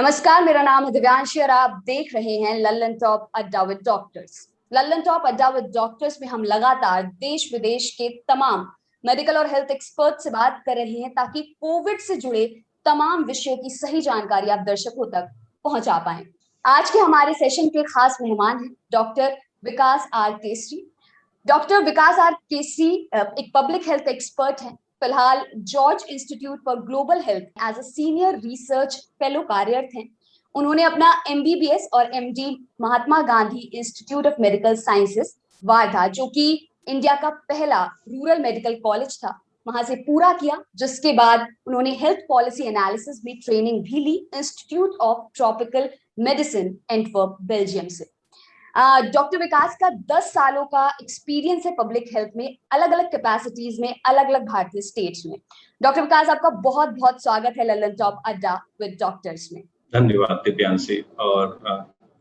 नमस्कार, मेरा नाम है दिव्यांशी और आप देख रहे हैं लल्लन टॉप अड्डा विद डॉक्टर्स। लल्लन टॉप अड्डा विद डॉक्टर्स में हम लगातार देश विदेश के तमाम मेडिकल और हेल्थ एक्सपर्ट से बात कर रहे हैं ताकि कोविड से जुड़े तमाम विषयों की सही जानकारी आप दर्शकों तक पहुंचा पाएं। आज के हमारे सेशन के खास मेहमान हैं doctor Vikas R Kesari. Doctor Vikas R Kesari एक पब्लिक हेल्थ एक्सपर्ट हैं। फिलहाल George institute for global health as a senior research fellow कार्यरत हैं। उन्होंने अपना MBBS और MD Mahatma Gandhi institute of medical sciences Wardha, जो कि इंडिया का पहला रूरल मेडिकल कॉलेज था, वहां से पूरा किया, जिसके बाद उन्होंने हेल्थ पॉलिसी एनालिसिस में ट्रेनिंग भी ली institute of tropical medicine Antwerp, Belgium से। डॉक्टर विकास का 10 सालों का एक्सपीरियंस है पब्लिक हेल्थ में, अलग अलग कैपेसिटीज में, अलग अलग भारतीय स्टेट्स में। डॉक्टर विकास, आपका बहुत बहुत स्वागत है लल्लन टॉप अड्डा विद डॉक्टर्स में। धन्यवाद दिव्यांशी, और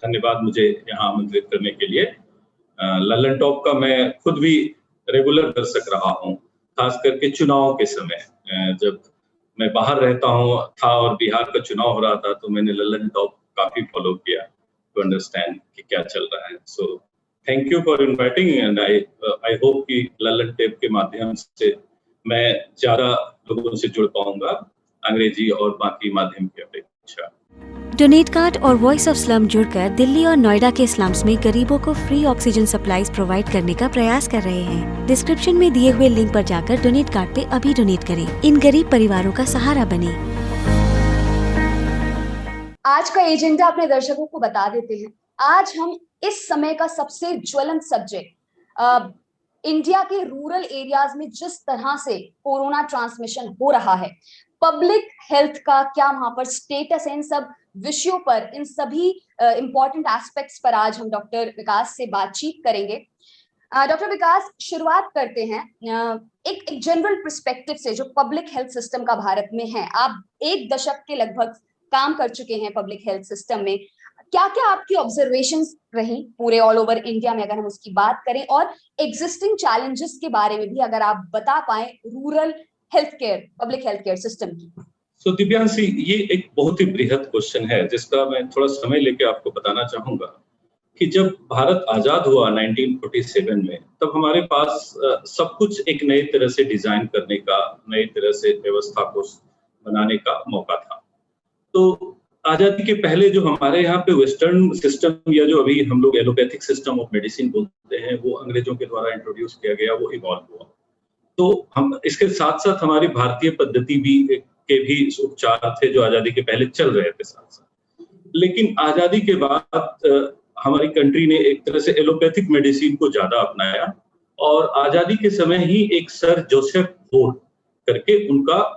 धन्यवाद मुझे यहाँ आमंत्रित करने के लिए। लल्लन टॉप का मैं खुद भी रेगुलर दर्शक रहा हूँ, खास करके चुनाव के समय। जब मैं बाहर रहता हूँ था और बिहार का चुनाव हो रहा था, तो मैंने लल्लन टॉप काफी फॉलो किया टू अंडरस्टैंड कि क्या चल रहा है। So thank you for inviting and I hope कि लल्लन टॉप के माध्यम से मैं ज्यादा लोगों से जुड़ पाऊंगा, अंग्रेजी और बाकी माध्यम की अपेक्षा। डोनेट कार्ड और वॉइस ऑफ स्लम जुड़कर दिल्ली और नोएडा के स्लम्स में गरीबों को फ्री ऑक्सीजन सप्लाईज प्रोवाइड करने का प्रयास कर रहे हैं। डिस्क्रिप्शन में दिए हुए लिंक पर जाकर डोनेट कार्ड पे अभी डोनेट करें। इन गरीब परिवारों का सहारा बने। आज का एजेंडा अपने दर्शकों को बता देते हैं। आज हम इस समय का सबसे ज्वलंत सब्जेक्ट, इंडिया के रूरल एरियाज में जिस तरह से कोरोना ट्रांसमिशन हो रहा है, पब्लिक हेल्थ का क्या वहां पर स्टेटस है, इन सब विषयों पर, इन सभी इंपॉर्टेंट एस्पेक्ट्स पर आज हम डॉक्टर विकास से बातचीत करेंगे। डॉक्टर विकास, शुरुआत करते हैं एक जनरल पर्सपेक्टिव से जो पब्लिक हेल्थ सिस्टम का भारत में है। आप 1 दशक के लगभग काम कर चुके हैं पब्लिक हेल्थ सिस्टम में। क्या क्या आपकी ऑब्जर्वेशंस रही पूरे ऑल ओवर इंडिया में, अगर हम उसकी बात करें, और एग्जिस्टिंग चैलेंजेस के बारे में भी अगर आप बता पाए rural health care, public health care system की। सो दिव्यांशी, ये एक बहुत ही बृहद क्वेश्चन है जिसका मैं थोड़ा समय लेके आपको बताना चाहूंगा कि जब भारत आजाद हुआ 1947 में, तब हमारे पास सब कुछ एक नई तरह से डिजाइन करने का, नई तरह से व्यवस्था को बनाने का मौका था। तो आजादी के पहले जो हमारे यहाँ पे वेस्टर्न सिस्टम, या जो अभी हम लोग एलोपैथिक सिस्टम ऑफ मेडिसिन बोलते हैं, वो अंग्रेजों के द्वारा इंट्रोड्यूस किया गया, वो इवॉल्व हुआ। तो हम इसके साथ साथ हमारी भारतीय पद्धति के भी उपचार थे जो आजादी के पहले चल रहे थे साथ साथ। लेकिन आजादी के बाद हमारी कंट्री ने एक तरह से एलोपैथिक मेडिसिन को ज्यादा अपनाया, और आजादी के समय ही एक सर जोसेफ फोर्ड करके उनका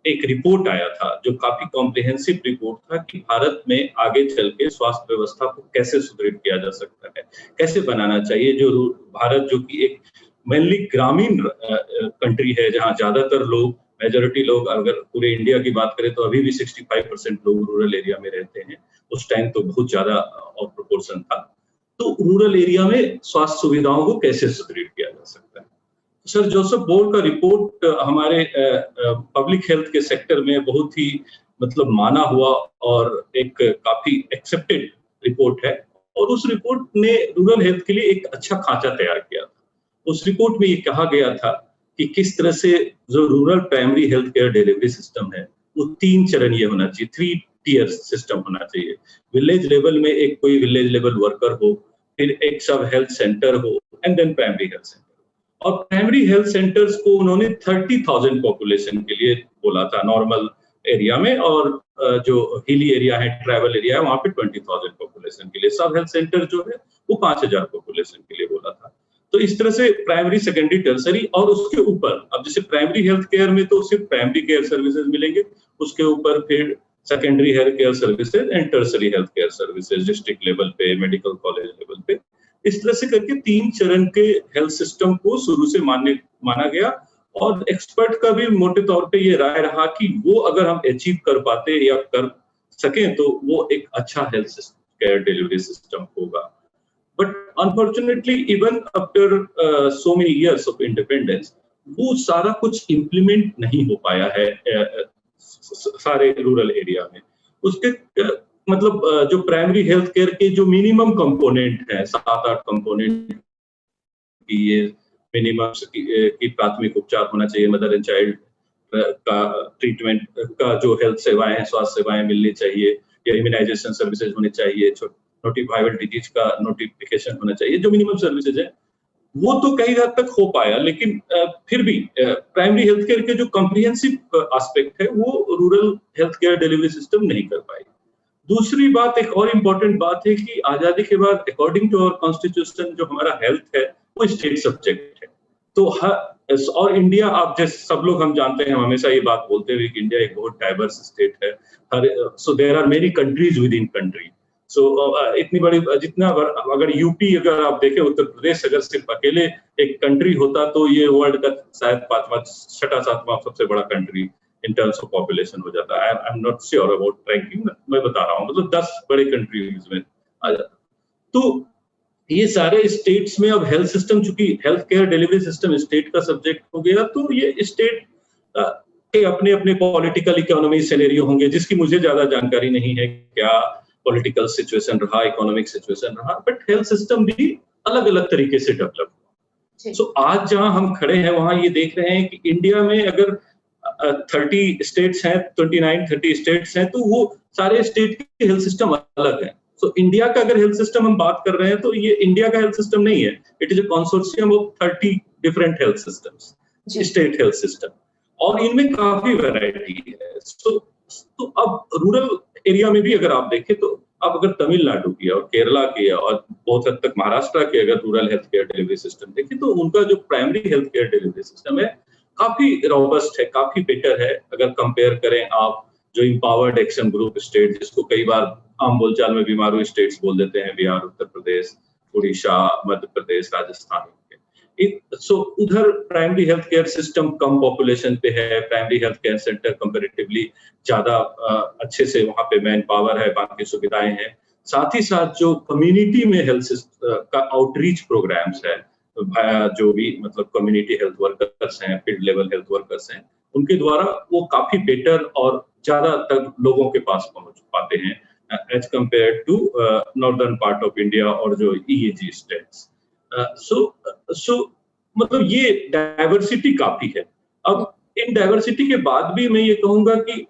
एक रिपोर्ट आया था, जो काफी कॉम्प्रिहेंसिव रिपोर्ट था कि भारत में आगे चल के स्वास्थ्य व्यवस्था को कैसे सुदृढ़ किया जा सकता है, कैसे बनाना चाहिए। जो भारत, जो कि एक मेनली ग्रामीण कंट्री है, जहाँ ज्यादातर लोग, मेजोरिटी लोग, अगर पूरे इंडिया की बात करें तो अभी भी 65% लोग रूरल एरिया में रहते हैं। उस टाइम तो बहुत ज्यादा ऑफ प्रोपोर्शन था। तो रूरल एरिया में स्वास्थ्य सुविधाओं को कैसे सुदृढ़ किया जा सकता है। सर जोसेफ बोर्ड का रिपोर्ट हमारे पब्लिक हेल्थ के सेक्टर में बहुत ही माना हुआ और एक काफी एक्सेप्टेड रिपोर्ट है, और उस रिपोर्ट ने रूरल हेल्थ के लिए एक अच्छा खांचा तैयार किया था। उस रिपोर्ट में ये कहा गया था कि किस तरह से जो rural primary health care delivery system है, वो 3 चरणीय होना चाहिए, 3 टियर सिस्टम होना चाहिए। विलेज लेवल में एक कोई विलेज लेवल वर्कर हो, फिर एक सब हेल्थ सेंटर हो, and then primary health centre. और प्राइमरी हेल्थ सेंटर्स को उन्होंने 30,000 पॉपुलेशन के लिए बोला था नॉर्मल एरिया में, और जो हिली एरिया है, ट्राइबल एरिया है, वहां पे 20,000 पॉपुलेशन के लिए। सब हेल्थ सेंटर जो है वो 5,000 पॉपुलेशन के लिए बोला था। तो इस तरह से प्राइमरी, सेकेंडरी, टर्सरी, और उसके ऊपर, अब जैसे प्राइमरी हेल्थ केयर में तो सिर्फ प्राइमरी केयर सर्विसेज मिलेंगे, उसके ऊपर फिर secondary health care services and tertiary health care services district level पे, मेडिकल कॉलेज लेवल पे। इस तरह से करके 3 चरण के हेल्थ सिस्टम को शुरू से माना गया, और एक्सपर्ट का भी मोटे तौर पे ये राय रहा कि वो अगर हम अचीव कर पाते या कर सकें तो वो एक अच्छा हेल्थ केयर डिलीवरी सिस्टम होगा। But unfortunately even after so many years of independence, वो सारा कुछ इम्प्लीमेंट नहीं हो पाया है सारे रूरल एरिया में। उसके मतलब जो प्राइमरी हेल्थ केयर के जो मिनिमम कंपोनेंट है, 7-8 कंपोनेंट की ये मिनिमम की प्राथमिक उपचार होना चाहिए, मदर एंड चाइल्ड का ट्रीटमेंट का जो हेल्थ सेवाएं हैं, स्वास्थ्य सेवाएं मिलनी चाहिए, या इम्यूनाइजेशन सर्विसेज होनी चाहिए, नोटिफाइबल डिजीज का नोटिफिकेशन होना चाहिए, जो मिनिमम सर्विसेज है वो तो कई हद तक हो पाया, लेकिन फिर भी प्राइमरी हेल्थ केयर के जो कॉम्प्रिहेंसिव एस्पेक्ट है वो rural health care delivery system नहीं कर पाई। दूसरी बात, एक और इम्पोर्टेंट बात है कि आजादी के बाद अकॉर्डिंग टू आवर कॉन्स्टिट्यूशन जो हमारा हेल्थ है वो स्टेट सब्जेक्ट है। तो और इंडिया, आप जैसे सब लोग हम जानते हैं, हम हमेशा ये बात बोलते हुए कि इंडिया एक बहुत डाइवर्स स्टेट है, so there are many countries within country. So इतनी बड़ी, जितना अगर यूपी, अगर आप देखें उत्तर प्रदेश अगर सिर्फ अकेले एक कंट्री होता तो ये वर्ल्ड का शायद 5वां 6वां 7वां सबसे बड़ा country in terms of population हो जाता है। I am not sure about ranking, मैं बता रहा हूँ, मतलब 10 बड़े कंट्रीज में आ जाता। तो ये सारे स्टेट्स में अब हेल्थ सिस्टम, चूंकि health care delivery system state का सब्जेक्ट हो गया, तो ये स्टेट के अपने अपने पॉलिटिकल इकोनॉमिक सिनेरियो होंगे, जिसकी मुझे ज्यादा जानकारी नहीं है क्या पॉलिटिकल सिचुएशन रहा, इकोनॉमिक सिचुएशन रहा, बट हेल्थ सिस्टम भी अलग अलग तरीके से डेवलप हुआ। सो आज जहां हम खड़े हैं वहां ये देख रहे हैं कि इंडिया में अगर 30 स्टेट्स हैं, 29-30 स्टेट्स हैं, तो वो सारे स्टेट के हेल्थ सिस्टम अलग हैं। सो इंडिया का अगर हेल्थ सिस्टम हम बात कर रहे हैं तो ये इंडिया का हेल्थ सिस्टम नहीं है, it is a consortium of 30 different health systems, state health system, और इनमें काफी वैरायटी है। तो अब रूरल एरिया में भी अगर आप देखें तो आप अगर तमिलनाडु की और केरला की और बहुत हद तक महाराष्ट्र के अगर rural health care delivery system देखें तो उनका जो primary health care delivery system है काफी रोबस्ट है, काफी बेटर है अगर कंपेयर करें आप जो एम्पावर्ड एक्शन ग्रुप स्टेट, जिसको कई बार आम बोलचाल में बीमारू स्टेट्स बोल देते हैं, बिहार, उत्तर प्रदेश, उड़ीसा, मध्य प्रदेश, राजस्थान। सो उधर प्राइमरी हेल्थ केयर सिस्टम कम पॉपुलेशन पे है, primary health care centre comparatively ज्यादा अच्छे से वहां पे मैन पावर है, बाकी सुविधाएं हैं। साथ ही साथ जो कम्युनिटी में हेल्थ का आउटरीच प्रोग्राम्स है, जो भी मतलब कम्युनिटी हेल्थ वर्कर्स हैं, फील्ड लेवल हेल्थ वर्कर्स हैं, उनके द्वारा वो काफी बेटर और ज्यादा तक लोगों के पास पहुंच पाते हैं as compare to northern part of India और जो EAG स्टेट्स। सो मतलब ये डाइवर्सिटी काफी है। अब इन डाइवर्सिटी के बाद भी मैं ये कहूंगा कि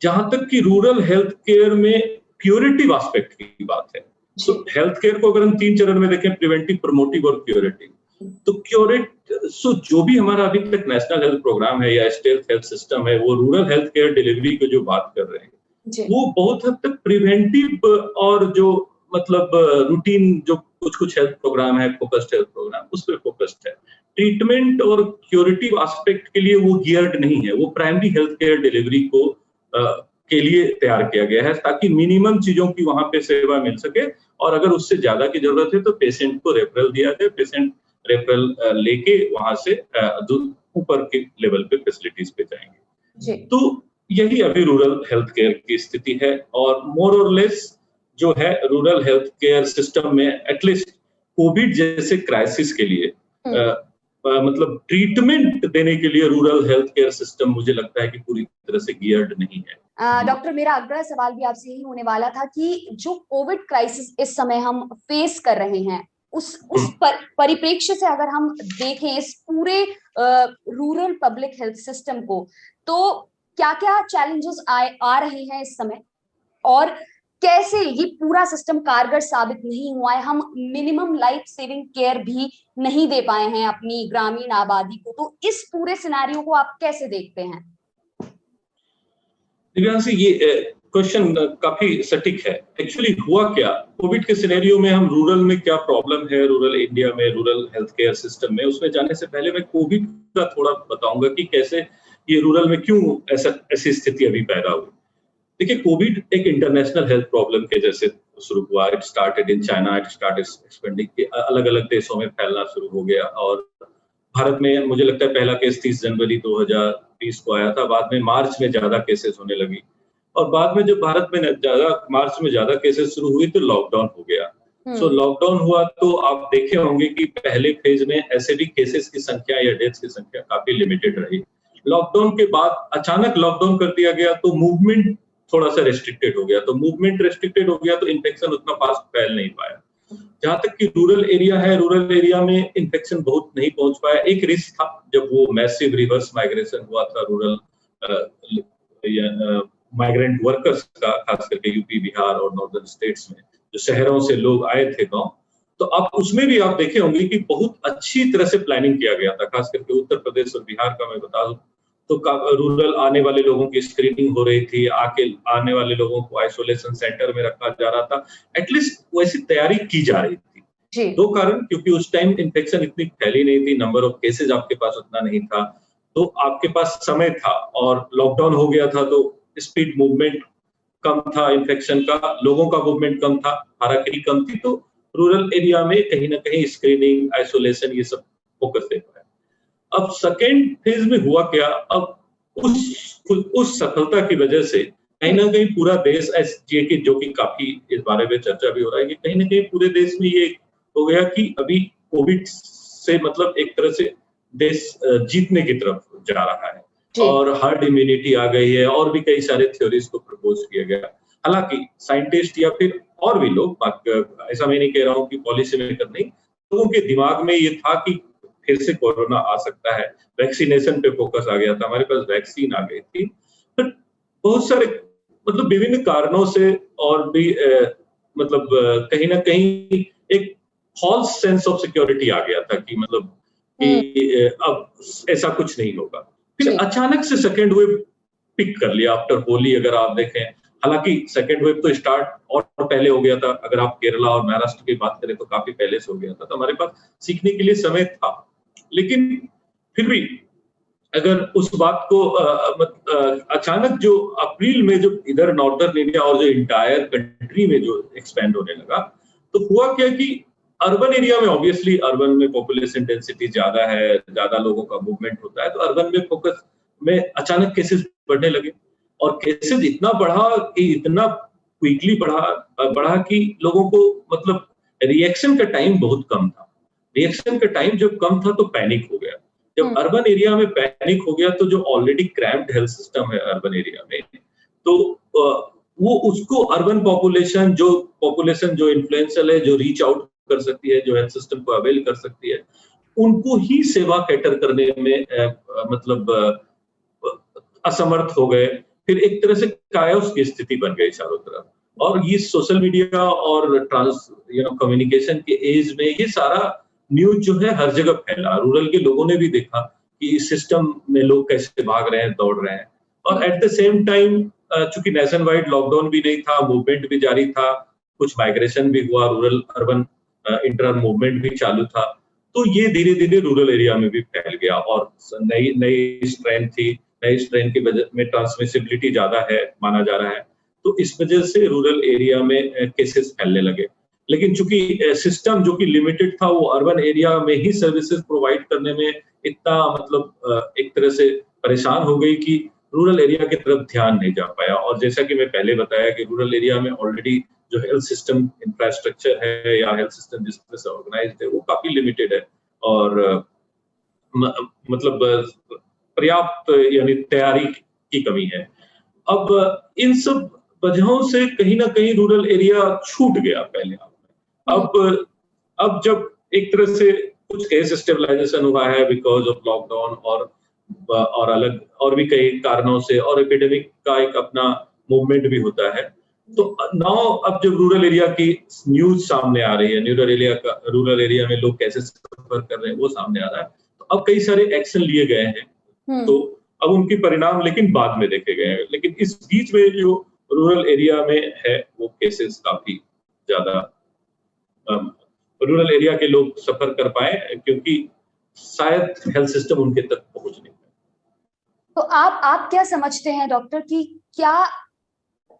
जहां तक कि रूरल हेल्थ केयर में क्यूरेटिव एस्पेक्ट की बात है, तो हेल्थ केयर को अगर हम 3 चरण में देखें, प्रिवेंटिव, प्रमोटिव और क्यूरेटिव, तो जो भी हमारा अभी तक नेशनल हेल्थ प्रोग्राम है या स्टेट हेल्थ सिस्टम है, वो रूरल हेल्थ केयर डिलीवरी की जो बात कर रहे हैं वो बहुत हद तक प्रिवेंटिव और जो मतलब रूटीन जो कुछ हेल्थ प्रोग्राम है, फोकस्ड हेल्थ प्रोग्राम, उस पर फोकस्ड है। ट्रीटमेंट और क्यूरेटिव एस्पेक्ट के लिए वो गियर्ड नहीं है, वो प्राइमरी हेल्थ केयर डिलीवरी को के लिए तैयार किया गया है ताकि मिनिमम चीजों की वहां पे सेवा मिल सके, और अगर उससे ज्यादा की जरूरत है तो पेशेंट को रेफरल दिया जाए, पेशेंट रेफरल लेके वहां से ऊपर के लेवल पे फैसिलिटीज पे जाएंगे। तो यही अभी रूरल हेल्थ केयर की स्थिति है, और मोर और लेस जो है रूरल हेल्थ केयर सिस्टम में एटलीस्ट कोविड जैसे क्राइसिस के लिए मतलब ट्रीटमेंट देने के लिए रूरल हेल्थ केयर सिस्टम मुझे लगता है कि पूरी तरह से गियर्ड नहीं है। डॉक्टर, मेरा अगला सवाल भी आपसे यही होने वाला था कि जो कोविड क्राइसिस इस समय हम फेस कर रहे हैं, उस परिप्रेक्ष्य से अगर हम देखें इस पूरे रूरल पब्लिक हेल्थ सिस्टम को, तो क्या क्या चैलेंजेस आ रहे हैं इस समय, और कैसे ये पूरा सिस्टम कारगर साबित नहीं हुआ है? हम मिनिमम लाइफ सेविंग केयर भी नहीं दे पाए हैं अपनी ग्रामीण आबादी को, तो इस पूरे सिनेरियो को आप कैसे देखते हैं? दिव्यांशी, ये क्वेश्चन काफी सटीक है। एक्चुअली हुआ क्या कोविड के सिनेरियो में, हम रूरल में क्या प्रॉब्लम है, रूरल इंडिया में, रूरल हेल्थ केयर सिस्टम में, उसमें जाने से पहले मैं कोविड का थोड़ा बताऊंगा कि कैसे ये रूरल में क्यों ऐसी स्थिति अभी पैदा हुई। देखिए, कोविड एक इंटरनेशनल हेल्थ प्रॉब्लम के जैसे शुरू हुआ। It started in China, it started expanding, अलग अलग देशों में फैलना शुरू हो गया, और भारत में मुझे लगता है पहला केस 30 जनवरी 2020 को आया था। बाद में मार्च में ज्यादा केसेस होने लगी, और बाद में जब भारत में मार्च में ज्यादा केसेस शुरू हुई तो लॉकडाउन हो गया। सो लॉकडाउन हुआ तो आप देखे होंगे कि पहले फेज में ऐसे भी केसेस की संख्या या डेथ्स की संख्या काफी लिमिटेड रही। लॉकडाउन के बाद अचानक लॉकडाउन कर दिया गया तो मूवमेंट थोड़ा सा रेस्ट्रिक्टेड हो गया, तो मूवमेंट रेस्ट्रिक्टेड हो गया तो इन्फेक्शन उतना फास्ट फैल नहीं पाया। जहाँ तक कि रूरल एरिया है, रूरल एरिया में इन्फेक्शन बहुत नहीं पहुंच पाया। एक रिस्क था जब वो मैसिव रिवर्स माइग्रेशन हुआ था रूरल माइग्रेंट वर्कर्स का, खास करके यूपी, बिहार और नॉर्दर्न स्टेट्स में जो शहरों से लोग आए थे गांव, तो अब उसमें भी आप देखे होंगे कि बहुत अच्छी तरह से प्लानिंग किया गया था। खास करके उत्तर प्रदेश और बिहार का मैं बता दूं तो रूरल आने वाले लोगों की स्क्रीनिंग हो रही थी, आने वाले लोगों को आइसोलेशन सेंटर में रखा जा रहा था, एटलीस्ट वैसी तैयारी की जा रही थी। दो कारण, क्योंकि उस टाइम इन्फेक्शन इतनी फैली नहीं थी, नंबर ऑफ केसेज आपके पास उतना नहीं था, तो आपके पास समय था, और लॉकडाउन हो गया था तो स्पीड मूवमेंट कम था, इन्फेक्शन का, लोगों का मूवमेंट कम था, हाराकिरी कम थी, तो रूरल एरिया में कहीं ना कहीं स्क्रीनिंग, आइसोलेशन, ये सब फोकस दे पाया। अब सेकेंड फेज में हुआ क्या, अब उस सफलता की वजह से कहीं ना कहीं पूरा देश, जो कि काफी इस बारे में चर्चा भी हो रहा है कि कहीं ना कहीं पूरे देश में ये हो गया कि अभी कोविड से मतलब एक तरह से देश जीतने की तरफ जा रहा है और हर्ड इम्यूनिटी आ गई है, और भी कई सारे थ्योरीज को प्रपोज किया गया। हालांकि साइंटिस्ट या फिर और भी लोग, ऐसा मैं नहीं कह रहा हूँ कि पॉलिसी मेकर नहीं, लोगों के दिमाग में ये था कि फिर से कोरोना आ सकता है, वैक्सीनेशन पे फोकस आ गया था, हमारे पास वैक्सीन आ गई थी, बट बहुत सारे मतलब विभिन्न कारणों से और भी मतलब कहीं ना कहीं एक फॉल्स सेंस ऑफ सिक्योरिटी आ गया था कि मतलब कि अब ऐसा कुछ नहीं होगा। फिर अचानक से सेकेंड वेव पिक कर लिया आफ्टर होली, अगर आप देखें। हालांकि सेकेंड वेव तो स्टार्ट और पहले हो गया था, अगर आप केरला और महाराष्ट्र की बात करें तो काफी पहले से हो गया था, तो हमारे पास सीखने के लिए समय था। लेकिन फिर भी अगर उस बात को अचानक जो अप्रैल में जो इधर नॉर्दर्न इंडिया और जो इंटायर कंट्री में जो एक्सपेंड होने लगा, तो हुआ क्या कि अर्बन एरिया में, ऑब्वियसली अर्बन में पॉपुलेशन डेंसिटी ज्यादा है, ज्यादा लोगों का मूवमेंट होता है, तो अर्बन में फोकस में अचानक केसेस बढ़ने लगे, और केसेस इतना क्विकली बढ़ा कि लोगों को मतलब रिएक्शन का टाइम बहुत कम था। रिएक्शन का टाइम जब कम था तो पैनिक हो गया। जब अर्बन एरिया में पैनिक हो गया तो जो ऑलरेडी क्रैम्प्ड हेल्थ सिस्टम है अर्बन एरिया में, तो वो उसको अर्बन पॉपुलेशन जो इन्फ्लुएंशियल है, जो रीच आउट कर सकती है, जो हेल्थ सिस्टम को अवेल कर सकती है, उनको ही सेवा कैटर करने में मतलब असमर्थ हो गए। फिर एक तरह से कायोस की स्थिति बन गई चारों तरफ, और ये सोशल मीडिया और कम्युनिकेशन के एज में ये सारा न्यूज जो है हर जगह फैला। रूरल के लोगों ने भी देखा कि इस सिस्टम में लोग कैसे भाग रहे हैं, दौड़ रहे हैं, और एट द सेम टाइम चूंकि नेशन वाइड लॉकडाउन भी नहीं था, मूवमेंट भी जारी था, कुछ माइग्रेशन भी हुआ, रूरल अर्बन इंटर मूवमेंट भी चालू था, तो ये धीरे धीरे रूरल एरिया में भी फैल गया, और नई स्ट्रेन थी, नई स्ट्रेन की वजह में ट्रांसमिसिबिलिटी ज्यादा है माना जा रहा है, तो इस वजह से रूरल एरिया में केसेस फैलने लगे। लेकिन चूंकि सिस्टम जो कि लिमिटेड था, वो अर्बन एरिया में ही सर्विसेज प्रोवाइड करने में इतना मतलब एक तरह से परेशान हो गई कि रूरल एरिया की तरफ ध्यान नहीं जा पाया। और जैसा कि मैं पहले बताया कि रूरल एरिया में ऑलरेडी जो हेल्थ सिस्टम इंफ्रास्ट्रक्चर है या हेल्थ सिस्टम जिस तरह से ऑर्गेनाइज्ड है वो काफी लिमिटेड है, और मतलब पर्याप्त यानी तैयारी की कमी है। अब इन सब वजहों से कहीं ना कहीं रूरल एरिया छूट गया पहले। अब जब एक तरह से कुछ केस स्टेबलाइजेशन हुआ है बिकॉज ऑफ लॉकडाउन और अलग और भी कई कारणों से, और एपिडेमिक का एक अपना मूवमेंट भी होता है, तो नाउ अब जब रूरल एरिया की न्यूज सामने आ रही है, रूरल एरिया में लोग कैसे सफर कर रहे हैं वो सामने आ रहा है, तो अब कई सारे एक्शन लिए गए हैं, तो अब उनके परिणाम लेकिन बाद में देखे गए हैं। लेकिन इस बीच में जो रूरल एरिया में है वो केसेस काफी ज्यादा रूरल एरिया के लोग सफर कर पाए, क्योंकि शायद हेल्थ सिस्टम उनके तक पहुंच नहीं पाए। तो आप क्या समझते हैं डॉक्टर कि क्या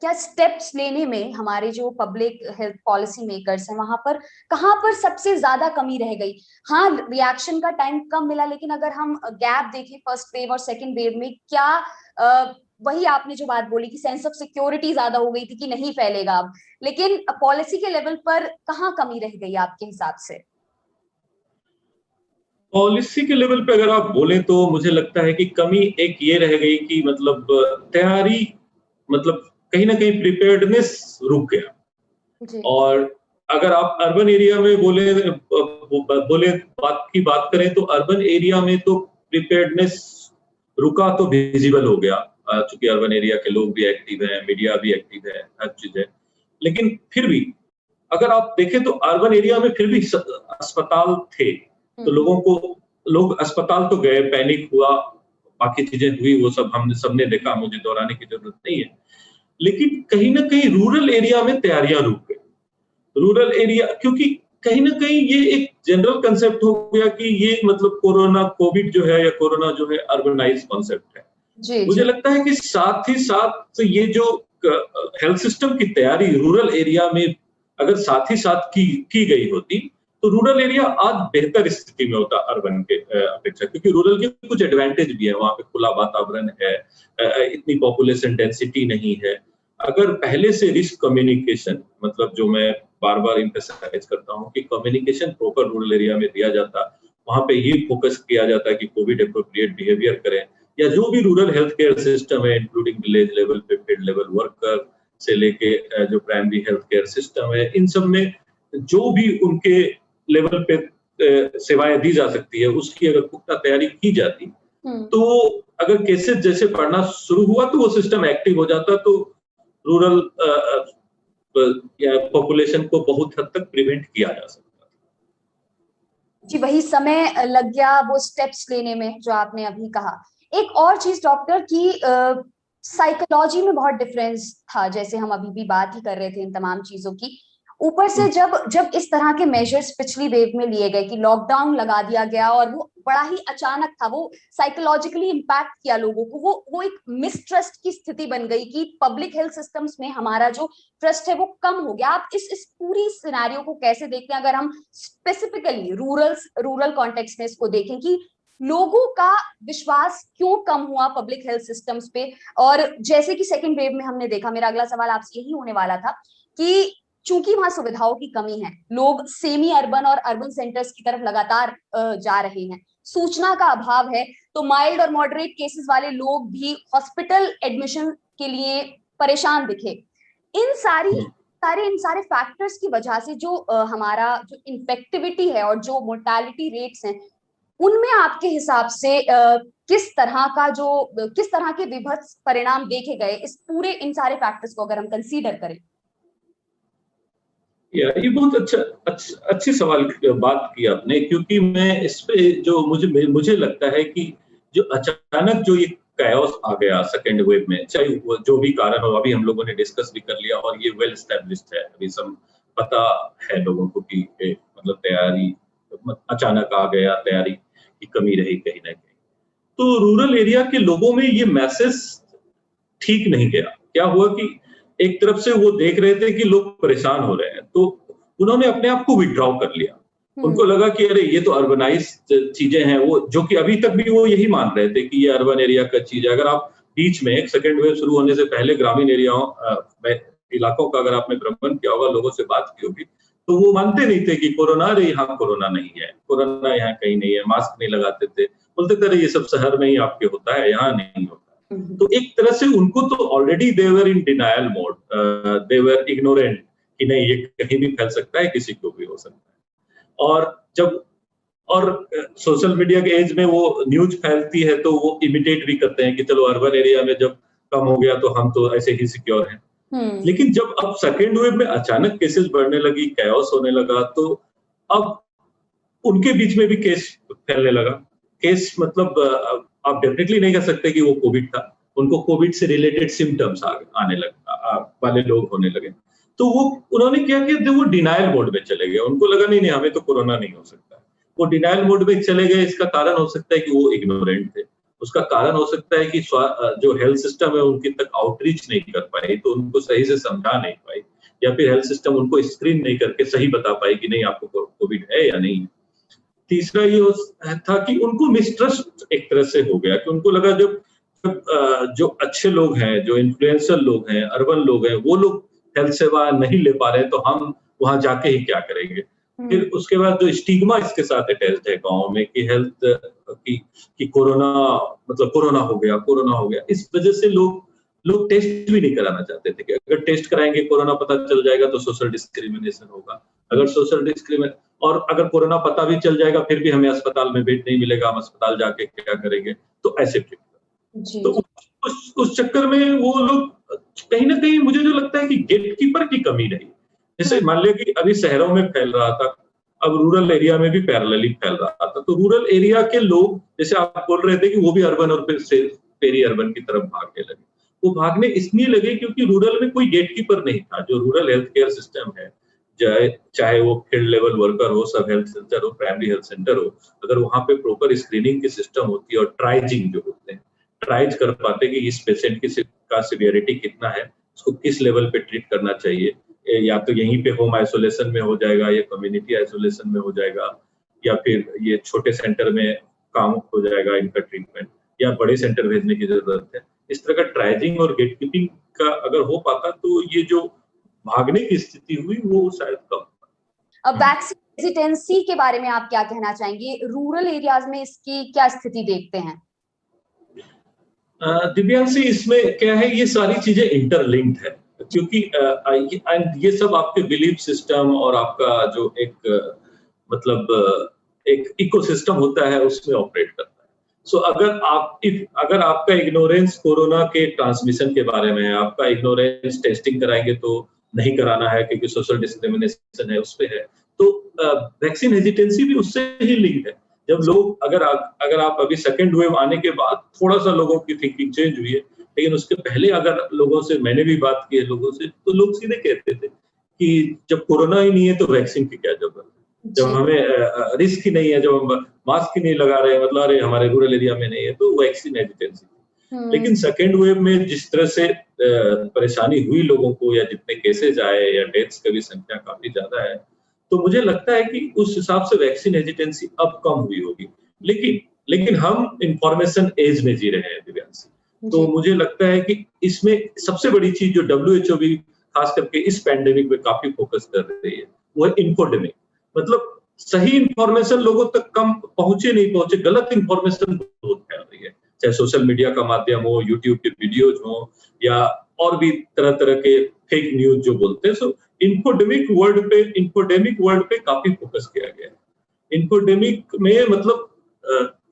स्टेप्स लेने में हमारे जो पब्लिक हेल्थ पॉलिसी मेकर्स हैं वहां पर कहां पर सबसे ज्यादा कमी रह गई? हाँ, रिएक्शन का टाइम कम मिला, लेकिन अगर हम गैप देखें फर्स्ट वेव और सेकंड वेव में, क्या वही आपने जो बात बोली कि सेंस ऑफ सिक्योरिटी ज्यादा हो गई थी कि नहीं फैलेगा अब, लेकिन पॉलिसी के लेवल पर कहाँ कमी रह गई आपके हिसाब से? पॉलिसी के लेवल पे अगर आप बोलें तो मुझे लगता है कि कमी एक ये रह गई कि मतलब तैयारी, मतलब कहीं ना कहीं प्रिपेयर्डनेस रुक गया। जी। और अगर आप अर्बन एरिया में बात करें तो अर्बन एरिया में तो प्रिपेयर्डनेस रुका तो विजिबल हो गया, चूंकि अर्बन एरिया के लोग भी एक्टिव हैं, मीडिया भी एक्टिव है, हर चीज है। लेकिन फिर भी अगर आप देखें तो अर्बन एरिया में फिर भी अस्पताल थे, तो लोग अस्पताल तो गए, पैनिक हुआ, बाकी चीजें हुई, वो सब हमने सबने देखा, मुझे दोहराने की जरूरत नहीं है। लेकिन कहीं ना कहीं रूरल एरिया में तैयारियां रुक गई। रूरल एरिया, क्योंकि कहीं ना कहीं ये एक जनरल कंसेप्ट हो गया कि ये मतलब कोविड जो है या कोरोना जो है अर्बनाइज कॉन्सेप्ट है। जी, मुझे लगता है कि साथ ही साथ ये जो हेल्थ सिस्टम की तैयारी रूरल एरिया में अगर साथ ही साथ की गई होती तो रूरल एरिया आज बेहतर स्थिति में होता अर्बन के अपेक्षा, क्योंकि रूरल के कुछ एडवांटेज भी है, वहां पे खुला वातावरण है, इतनी पॉपुलेशन डेंसिटी नहीं है। अगर पहले से रिस्क कम्युनिकेशन, मतलब जो मैं बार बार एम्फसाइज करता हूँ कि कम्युनिकेशन प्रॉपर रूरल एरिया में दिया जाता, वहां पे ये फोकस किया जाता कि कोविड एप्रोप्रिएट बिहेवियर करें, या जो भी रूरल हेल्थ केयर सिस्टम है इंक्लूडिंग विलेज लेवल पे फील्ड लेवल वर्कर से लेके जो प्राइमरी हेल्थ केयर सिस्टम है, इन सब में जो भी उनके लेवल पे सेवाएं दी जा सकती है, उसकी अगर पुख्ता तैयारी की जाती तो अगर केसेस जैसे बढ़ना शुरू हुआ तो वो सिस्टम एक्टिव हो जाता, तो रूरल या पॉपुलेशन को बहुत हद तक प्रिवेंट किया जा सकता। जी, वही समय लग गया वो स्टेप्स लेने में जो आपने अभी कहा। एक और चीज डॉक्टर की साइकोलॉजी में बहुत डिफरेंस था, जैसे हम अभी भी बात ही कर रहे थे इन तमाम चीजों की। ऊपर से जब इस तरह के मेजर्स पिछली वेव में लिए गए कि लॉकडाउन लगा दिया गया और वो बड़ा ही अचानक था, वो साइकोलॉजिकली इम्पैक्ट किया लोगों को, वो एक मिसट्रस्ट की स्थिति बन गई कि पब्लिक हेल्थ सिस्टम्स में हमारा जो ट्रस्ट है वो कम हो गया। आप इस पूरी सिनेरियो को कैसे देखते हैं, अगर हम स्पेसिफिकली रूरल कॉन्टेक्स्ट में इसको देखें कि लोगों का विश्वास क्यों कम हुआ पब्लिक हेल्थ सिस्टम्स पे? और जैसे कि सेकेंड वेव में हमने देखा, मेरा अगला सवाल आपसे यही होने वाला था कि चूंकि वहां सुविधाओं की कमी है, लोग सेमी अर्बन और अर्बन सेंटर्स की तरफ लगातार जा रहे हैं, सूचना का अभाव है, तो माइल्ड और मॉडरेट केसेस वाले लोग भी हॉस्पिटल एडमिशन के लिए परेशान दिखे। इन सारे फैक्टर्स की वजह से जो हमारा जो इन्फेक्टिविटी है और जो मोर्टालिटी रेट्स हैं, उनमें आपके हिसाब से किस तरह के विभत्स परिणाम देखे गए इस पूरे इन सारे फैक्टर्स को अगर हम कंसीडर करें? ये बहुत अच्छी सवाल बात की आपने, क्योंकि मैं इस पे जो मुझे लगता है कि जो अचानक जो ये कायोस आ गया सेकेंड वेव में, चाहे वो जो भी कारण हो, अभी हम लोगों ने डिस्कस भी कर लिया और ये वेल एस्टेब्लिश्ड है, अभी सब पता है लोगों को कि मतलब तैयारी अचानक आ गया, तैयारी की कमी रही कहीं ना कहीं। तो रूरल एरिया के लोगों में ये मैसेज ठीक नहीं गया। क्या हुआ कि एक तरफ से वो देख रहे थे कि लोग परेशान हो रहे हैं, तो उन्होंने अपने आप को विड्रॉ कर लिया। उनको लगा कि अरे ये तो अर्बनाइज चीजें हैं, वो जो कि अभी तक भी वो यही मान रहे थे कि ये अर्बन एरिया का चीज है। अगर आप बीच में एक सेकेंड वेव शुरू होने से पहले ग्रामीण इलाकों का अगर आपने भ्रमण किया होगा, लोगों से बात की होगी, तो वो मानते नहीं थे कि कोरोना, अरे यहाँ कोरोना नहीं है, कोरोना यहाँ कहीं नहीं है, मास्क नहीं लगाते थे, बोलते थे अरे ये सब शहर में ही आपके होता है, यहाँ नहीं होता। तो एक तरह से उनको तो already they were in denial mode, they were ignorant कि नहीं ये कहीं भी फैल सकता है, किसी को भी हो सकता है। और सोशल मीडिया के एज में वो न्यूज फैलती है तो वो इमिटेट भी करते हैं कि चलो अर्बन एरिया में जब कम हो गया तो हम तो ऐसे ही सिक्योर हैं। लेकिन जब अब सेकेंड वेव में अचानक केसेस बढ़ने लगी, कैओस होने लगा, तो अब उनके बीच में भी केस फैलने लगा। केस मतलब आप डेफिनेटली नहीं कह सकते कि वो कोविड था, उनको कोविड से रिलेटेड सिम्टम्स आने लगे, वाले लोग होने लगे। तो वो उन्होंने क्या किया, वो डिनायल मोड में चले गए। उनको लगा नहीं हमें तो कोरोना नहीं हो सकता, वो डिनायल मोड में चले गए। इसका कारण हो सकता है कि वो इग्नोरेंट थे, उसका कारण हो सकता है कि जो हेल्थ सिस्टम है उनके तक आउटरीच नहीं कर पाई, तो उनको सही से समझा नहीं पाई, या फिर हेल्थ सिस्टम उनको स्क्रीन नहीं करके सही बता पाई कि नहीं आपको कोविड है या नहीं। तीसरा ये था कि उनको मिसट्रस्ट एक तरह से हो गया, कि उनको लगा जब जो अच्छे लोग हैं, जो इन्फ्लुएंसर लोग हैं, अर्बन लोग हैं, वो लोग हेल्थ सेवा नहीं ले पा रहे हैं, तो हम वहां जाके ही क्या करेंगे। फिर उसके बाद जो स्टिग्मा इसके साथ अटैच्ड है गांव में कि हेल्थ की कोरोना मतलब कोरोना हो गया, इस वजह से लोग लोग टेस्ट भी नहीं कराना चाहते थे कि अगर टेस्ट कराएंगे कोरोना पता चल जाएगा तो सोशल डिस्क्रिमिनेशन होगा, अगर सोशल डिस्क्रिमिनेशन और अगर कोरोना पता भी चल जाएगा फिर भी हमें अस्पताल में बेड नहीं मिलेगा, हम अस्पताल जाके क्या करेंगे, तो ऐसे तो उस चक्कर में वो लोग कहीं ना कहीं मुझे जो लगता है कि गेटकीपर की कमी नहीं। जैसे मान लिया कि अभी शहरों में फैल रहा था, अब रूरल एरिया में भी पैरेलली फैल रहा था, तो रूरल एरिया के लोग जैसे आप बोल रहे थे कि वो भी अर्बन और पेरी अर्बन की तरफ भागने लगे। वो भागने इसलिए लगे क्योंकि रूरल में कोई गेटकीपर नहीं था। जो रूरल हेल्थ केयर सिस्टम है, चाहे वो फील्ड लेवल वर्कर हो, सब हेल्थ सेंटर हो, प्राइमरी हेल्थ सेंटर हो, अगर वहां पे प्रॉपर स्क्रीनिंग की सिस्टम होती है और ट्राइजिंग जो होते हैं, ट्राइज कर पाते कि इस पेशेंट का सिवियरिटी कितना है, उसको किस लेवल पे ट्रीट करना चाहिए, या तो यहीं पे होम आइसोलेशन में हो जाएगा या कम्युनिटी आइसोलेशन में हो जाएगा या फिर ये छोटे सेंटर में काम हो जाएगा इनका ट्रीटमेंट, या बड़े सेंटर भेजने की जरूरत है। इस तरह का ट्राइजिंग और गेटकीपिंग का अगर हो पाता तो ये जो भागने की स्थिति हुई वो शायद कम। अब वैक्सीन हेजिटेंसी के बारे में आप क्या कहना चाहेंगे? रूरल एरियाज में इसकी क्या स्थिति देखते हैं? दिव्यांशी, इसमें क्या है, ये सारी चीजें इंटरलिंक्ड है क्योंकि ये सब आपके बिलीफ सिस्टम और आपका जो एक मतलब एक इकोसिस्टम होता है उसमें ऑपरेट करता है। सो अगर आपका इग्नोरेंस कोरोना के ट्रांसमिशन के बारे में है, आपका इग्नोरेंस टेस्टिंग कराएंगे तो नहीं कराना है क्योंकि सोशल डिस्क्रिमिनेशन है उस पे है, तो वैक्सीन हेजिटेंसी भी उससे ही लिंक है। जब लोग अगर आप अभी सेकेंड वेव आने के बाद थोड़ा सा लोगों की थिंकिंग चेंज हुई है, लेकिन उसके पहले अगर लोगों से मैंने भी बात की है लोगों से, तो लोग सीधे कहते थे कि जब कोरोना ही नहीं है तो वैक्सीन की क्या जरूरत है, जब हमें रिस्क ही नहीं है, जब हम मास्क ही नहीं लगा रहे हैं, मतलब अरे हमारे रूरल एरिया में नहीं है तो वैक्सीन हेजिटेंसी। लेकिन सेकेंड वेव में जिस तरह से परेशानी हुई लोगों को, या जितने केसेज आए या डेथ्स की भी संख्या काफी ज्यादा है, तो मुझे लगता है कि उस हिसाब से वैक्सीन हेजिटेंसी अब कम हुई होगी। लेकिन हम इंफॉर्मेशन एज में जी रहे हैं दिव्यांशी, तो मुझे लगता है कि इसमें सबसे बड़ी चीज जो WHO भी खास करके इस पैंडेमिक में काफी फोकस कर रही है वो है इन्फोडेमिक। मतलब सही इंफॉर्मेशन लोगों तक कम नहीं पहुंचे, गलत इंफॉर्मेशन बहुत फैल रही है, चाहे सोशल मीडिया का माध्यम हो, यूट्यूब के वीडियोज हो, या और भी तरह तरह के फेक न्यूज जो बोलते हैं। सो इन्फोडेमिक वर्ड पे काफी फोकस किया गया है। इन्फोडेमिक में मतलब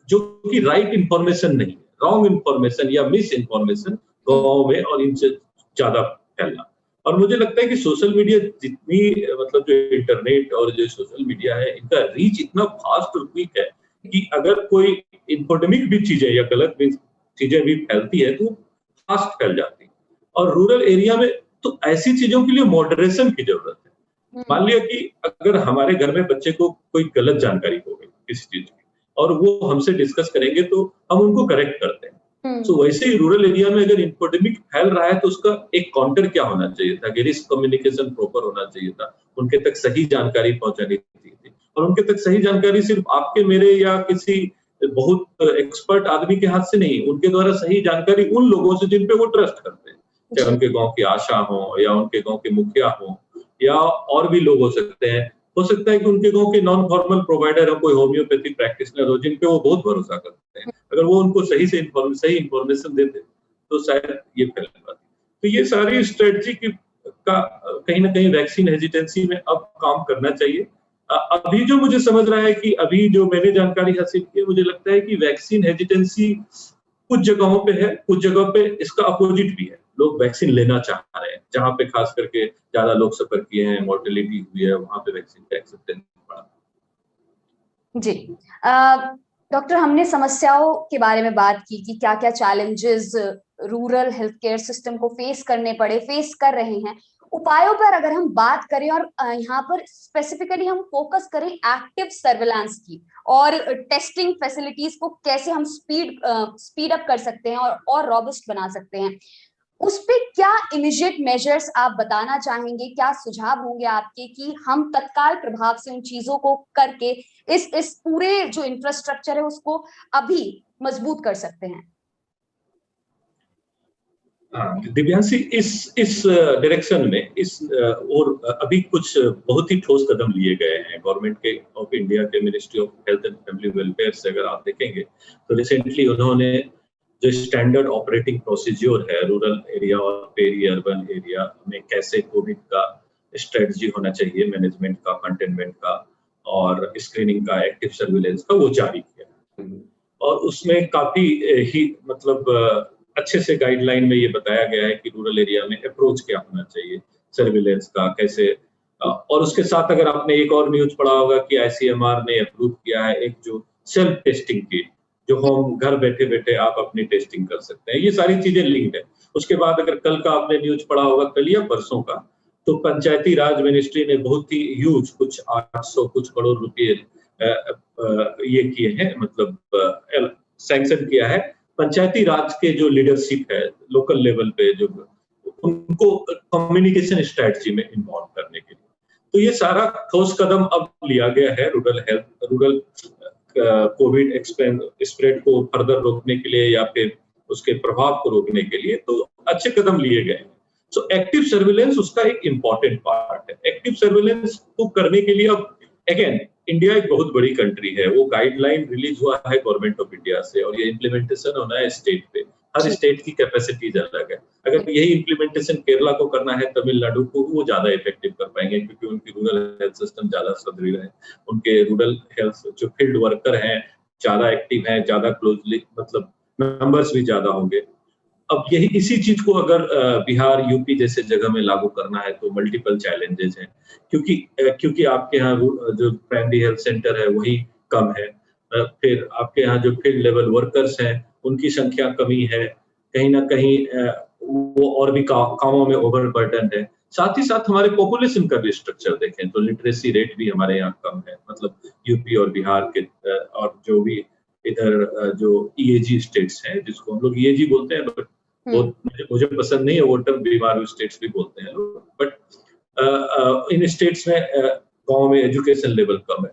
जो कि राइट इंफॉर्मेशन नहीं, रॉन्ग इंफॉर्मेशन या मिस इंफॉर्मेशन गाँव में और इनसे ज्यादा फैलना। और मुझे लगता है कि सोशल मीडिया जितनी मतलब जो इंटरनेट और जो सोशल मीडिया है, इनका रीच इतना फास्ट और क्विक है कि अगर कोई इन्फोडेमिक भी चीजें या गलत भी चीजें भी फैलती है तो फास्ट फैल जाती है। और रूरल एरिया में तो ऐसी चीजों के लिए मॉडरेशन की जरूरत है। मान लिया कि अगर हमारे घर में बच्चे को कोई गलत जानकारी हो गई किसी चीज की और वो हमसे डिस्कस करेंगे तो हम उनको करेक्ट करते हैं। तो वैसे ही रूरल एरिया में अगर इन्फोडेमिक फैल रहा है तो उसका एक काउंटर क्या होना चाहिए था कि रिस्क कम्युनिकेशन प्रॉपर होना चाहिए था, उनके तक सही जानकारी पहुंचानी चाहिए थी। और उनके तक सही जानकारी सिर्फ आपके मेरे या किसी बहुत एक्सपर्ट आदमी के हाथ से नहीं, उनके द्वारा सही जानकारी उन लोगों से जिन पे वो ट्रस्ट करते हैं, चाहे उनके गांव की आशा हो या उनके गांव के मुखिया हो या और भी लोग हो सकते हैं। हो सकता है कि उनके गांव के नॉन फॉर्मल प्रोवाइडर हो, कोई होम्योपैथी प्रैक्टिशनर हो जिन पे वो बहुत भरोसा करते हैं। अगर वो उनको सही इंफॉर्मेशन देते तो शायद ये फैल पाती। तो ये सारी स्ट्रेटजी का कहीं ना कहीं वैक्सीन हेजिटेंसी में अब काम करना चाहिए। अभी जो मुझे समझ रहा है कि अभी जो मैंने जानकारी हासिल की है, मुझे लगता है कि वैक्सीन हेजिटेंसी कुछ जगहों पे है, कुछ जगहों पे इसका अपोजिट भी है। लोग वैक्सीन लेना चाह रहे हैं, जहां पे खास करके ज्यादा लोग सफर किए हैं, मोर्टेलिटी हुई है, वहां पे वैक्सीन का एक्सेप्टेंस बढ़ा। जी डॉक्टर, हमने समस्याओं के बारे में बात की कि क्या क्या challenges rural health care system को फेस कर रहे हैं। उपायों पर अगर हम बात करें और यहाँ पर स्पेसिफिकली हम फोकस करें एक्टिव सर्विलांस की और टेस्टिंग फैसिलिटीज को कैसे हम स्पीड अप कर सकते हैं और रॉबस्ट बना सकते हैं, उस पे क्या इमीडिएट मेजर्स आप बताना चाहेंगे? क्या सुझाव होंगे आपके कि हम तत्काल प्रभाव से उन चीजों को करके इस पूरे जो इंफ्रास्ट्रक्चर है उसको अभी मजबूत कर सकते हैं? दिव्यांशी, इस डायरेक्शन में और अभी कुछ बहुत ही ठोस कदम लिए गए हैं गवर्नमेंट ऑफ इंडिया के ministry of health and family welfare से। अगर आप देखेंगे तो रिसेंटली उन्होंने जो स्टैंडर्ड ऑपरेटिंग प्रोसीजर है रूरल एरिया और पेरी अर्बन एरिया में कैसे कोविड का स्ट्रेटजी होना चाहिए, मैनेजमेंट का, कंटेनमेंट का और स्क्रीनिंग का, एक्टिव सर्विलेंस का, वो जारी किया। और उसमें काफी ही मतलब अच्छे से गाइडलाइन में ये बताया गया है कि रूरल एरिया में अप्रोच क्या होना चाहिए सर्विलेंस का, कैसे। और उसके साथ अगर आपने एक और न्यूज पढ़ा होगा कि आईसीएमआर ने अप्रूव किया है एक जो सेल्फ टेस्टिंग किट, जो हम घर बैठे बैठे आप अपनी टेस्टिंग कर सकते हैं। ये सारी चीजें लिंक्ड है। उसके बाद अगर कल का आपने न्यूज पढ़ा होगा, कल या परसों का, तो पंचायती राज मिनिस्ट्री ने बहुत ही ह्यूज कुछ 800 कुछ करोड़ रुपए ये किए हैं, मतलब सैंक्शन किया है पंचायती राज के जो लीडरशिप है लोकल लेवल पे, जो उनको कम्युनिकेशन स्ट्रेटजी में इन्वॉल्व करने के लिए। तो ये सारा ठोस कदम अब लिया गया है रूरल कोविड स्प्रेड को फर्दर रोकने के लिए या फिर उसके प्रभाव को रोकने के लिए, तो अच्छे कदम लिए गए हैं। सो एक्टिव सर्विलेंस उसका एक इंपॉर्टेंट पार्ट है। एक्टिव सर्विलेंस को करने के लिए अब अगेन इंडिया एक बहुत बड़ी कंट्री है, वो गाइडलाइन रिलीज हुआ है गवर्नमेंट ऑफ इंडिया से और ये इम्प्लीमेंटेशन होना है स्टेट पे। हर स्टेट की कैपेसिटीज अलग है। अगर यही इम्प्लीमेंटेशन केरला को करना है, तमिलनाडु को, वो ज्यादा इफेक्टिव कर पाएंगे क्योंकि उनकी रूरल हेल्थ सिस्टम ज्यादा सुदृढ़ है, उनके रूरल हेल्थ जो फील्ड वर्कर हैं ज्यादा एक्टिव हैं, ज्यादा क्लोजली, मतलब नंबर्स भी ज्यादा होंगे। अब यही इसी चीज को अगर बिहार, यूपी जैसे जगह में लागू करना है तो मल्टीपल चैलेंजेस हैं, क्योंकि आपके यहाँ जो प्राइमरी हेल्थ सेंटर है वही कम है, फिर आपके यहाँ जो फील्ड लेवल वर्कर्स हैं उनकी संख्या कमी है, कहीं ना कहीं वो और भी कामों में ओवरबर्डन है। साथ ही साथ हमारे पॉपुलेशन का भी स्ट्रक्चर देखें तो लिटरेसी रेट भी हमारे यहाँ कम है, मतलब यूपी और बिहार के और जो भी इधर जो ईएजी स्टेट्स हैं, जिसको हम लोग ईएजी बोलते हैं, बट मुझे पसंद नहीं है वो टर्म, बीमार स्टेट्स भी बोलते हैं लोग, बट इन स्टेट्स में गांव में एजुकेशन लेवल कम है।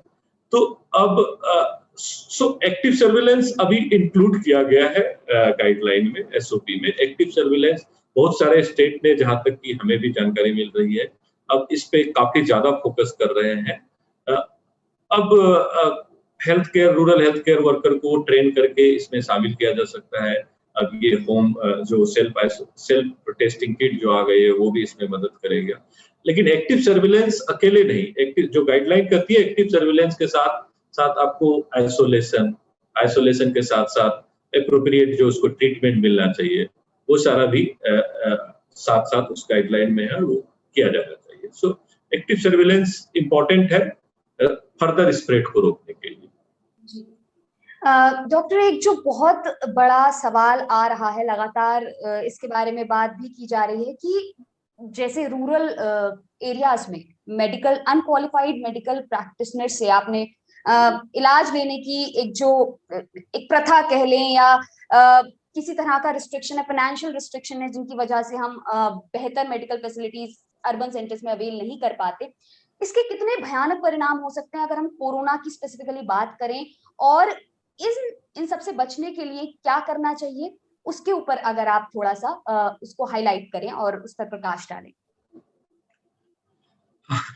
तो अब सो एक्टिव सर्विलेंस अभी इंक्लूड किया गया है गाइडलाइन में, एसओपी में। एक्टिव सर्विलेंस बहुत सारे स्टेट ने, जहां तक कि हमें भी जानकारी मिल रही है, अब इस पे काफी ज्यादा फोकस कर रहे हैं। अब health care, rural health care worker को ट्रेन करके इसमें शामिल किया जा सकता है। अब ये होम जो सेल्फ टेस्टिंग किट जो आ गई है वो भी इसमें मदद करेगा। लेकिन एक्टिव सर्विलेंस अकेले नहीं, एक्टिव जो गाइडलाइन करती है एक्टिव सर्विलेंस के साथ साथ आपको आइसोलेशन के साथ साथ एप्रोप्रिएट जो उसको ट्रीटमेंट मिलना चाहिए, वो सारा भी साथ साथ उस गाइडलाइन में है, वो किया जाना चाहिए। सो एक्टिव सर्विलेंस इंपॉर्टेंट है फर्दर स्प्रेड को रोकने के लिए। डॉक्टर, एक जो बहुत बड़ा सवाल आ रहा है, लगातार इसके बारे में बात भी की जा रही है कि जैसे रूरल एरियाज में अनक्वालिफाइड मेडिकल प्रैक्टिशनर से आपने इलाज लेने की एक प्रथा कह लें या किसी तरह का रिस्ट्रिक्शन है, फाइनेंशियल रिस्ट्रिक्शन है, जिनकी वजह से हम बेहतर मेडिकल फैसिलिटीज अर्बन सेंटर्स में अवेल नहीं कर पाते। इसके कितने भयानक परिणाम हो सकते हैं अगर हम कोरोना की स्पेसिफिकली बात करें, और इन सबसे बचने के लिए क्या करना चाहिए, उसके ऊपर अगर आप थोड़ा सा उसको हाईलाइट करें और उस पर प्रकाश डालें।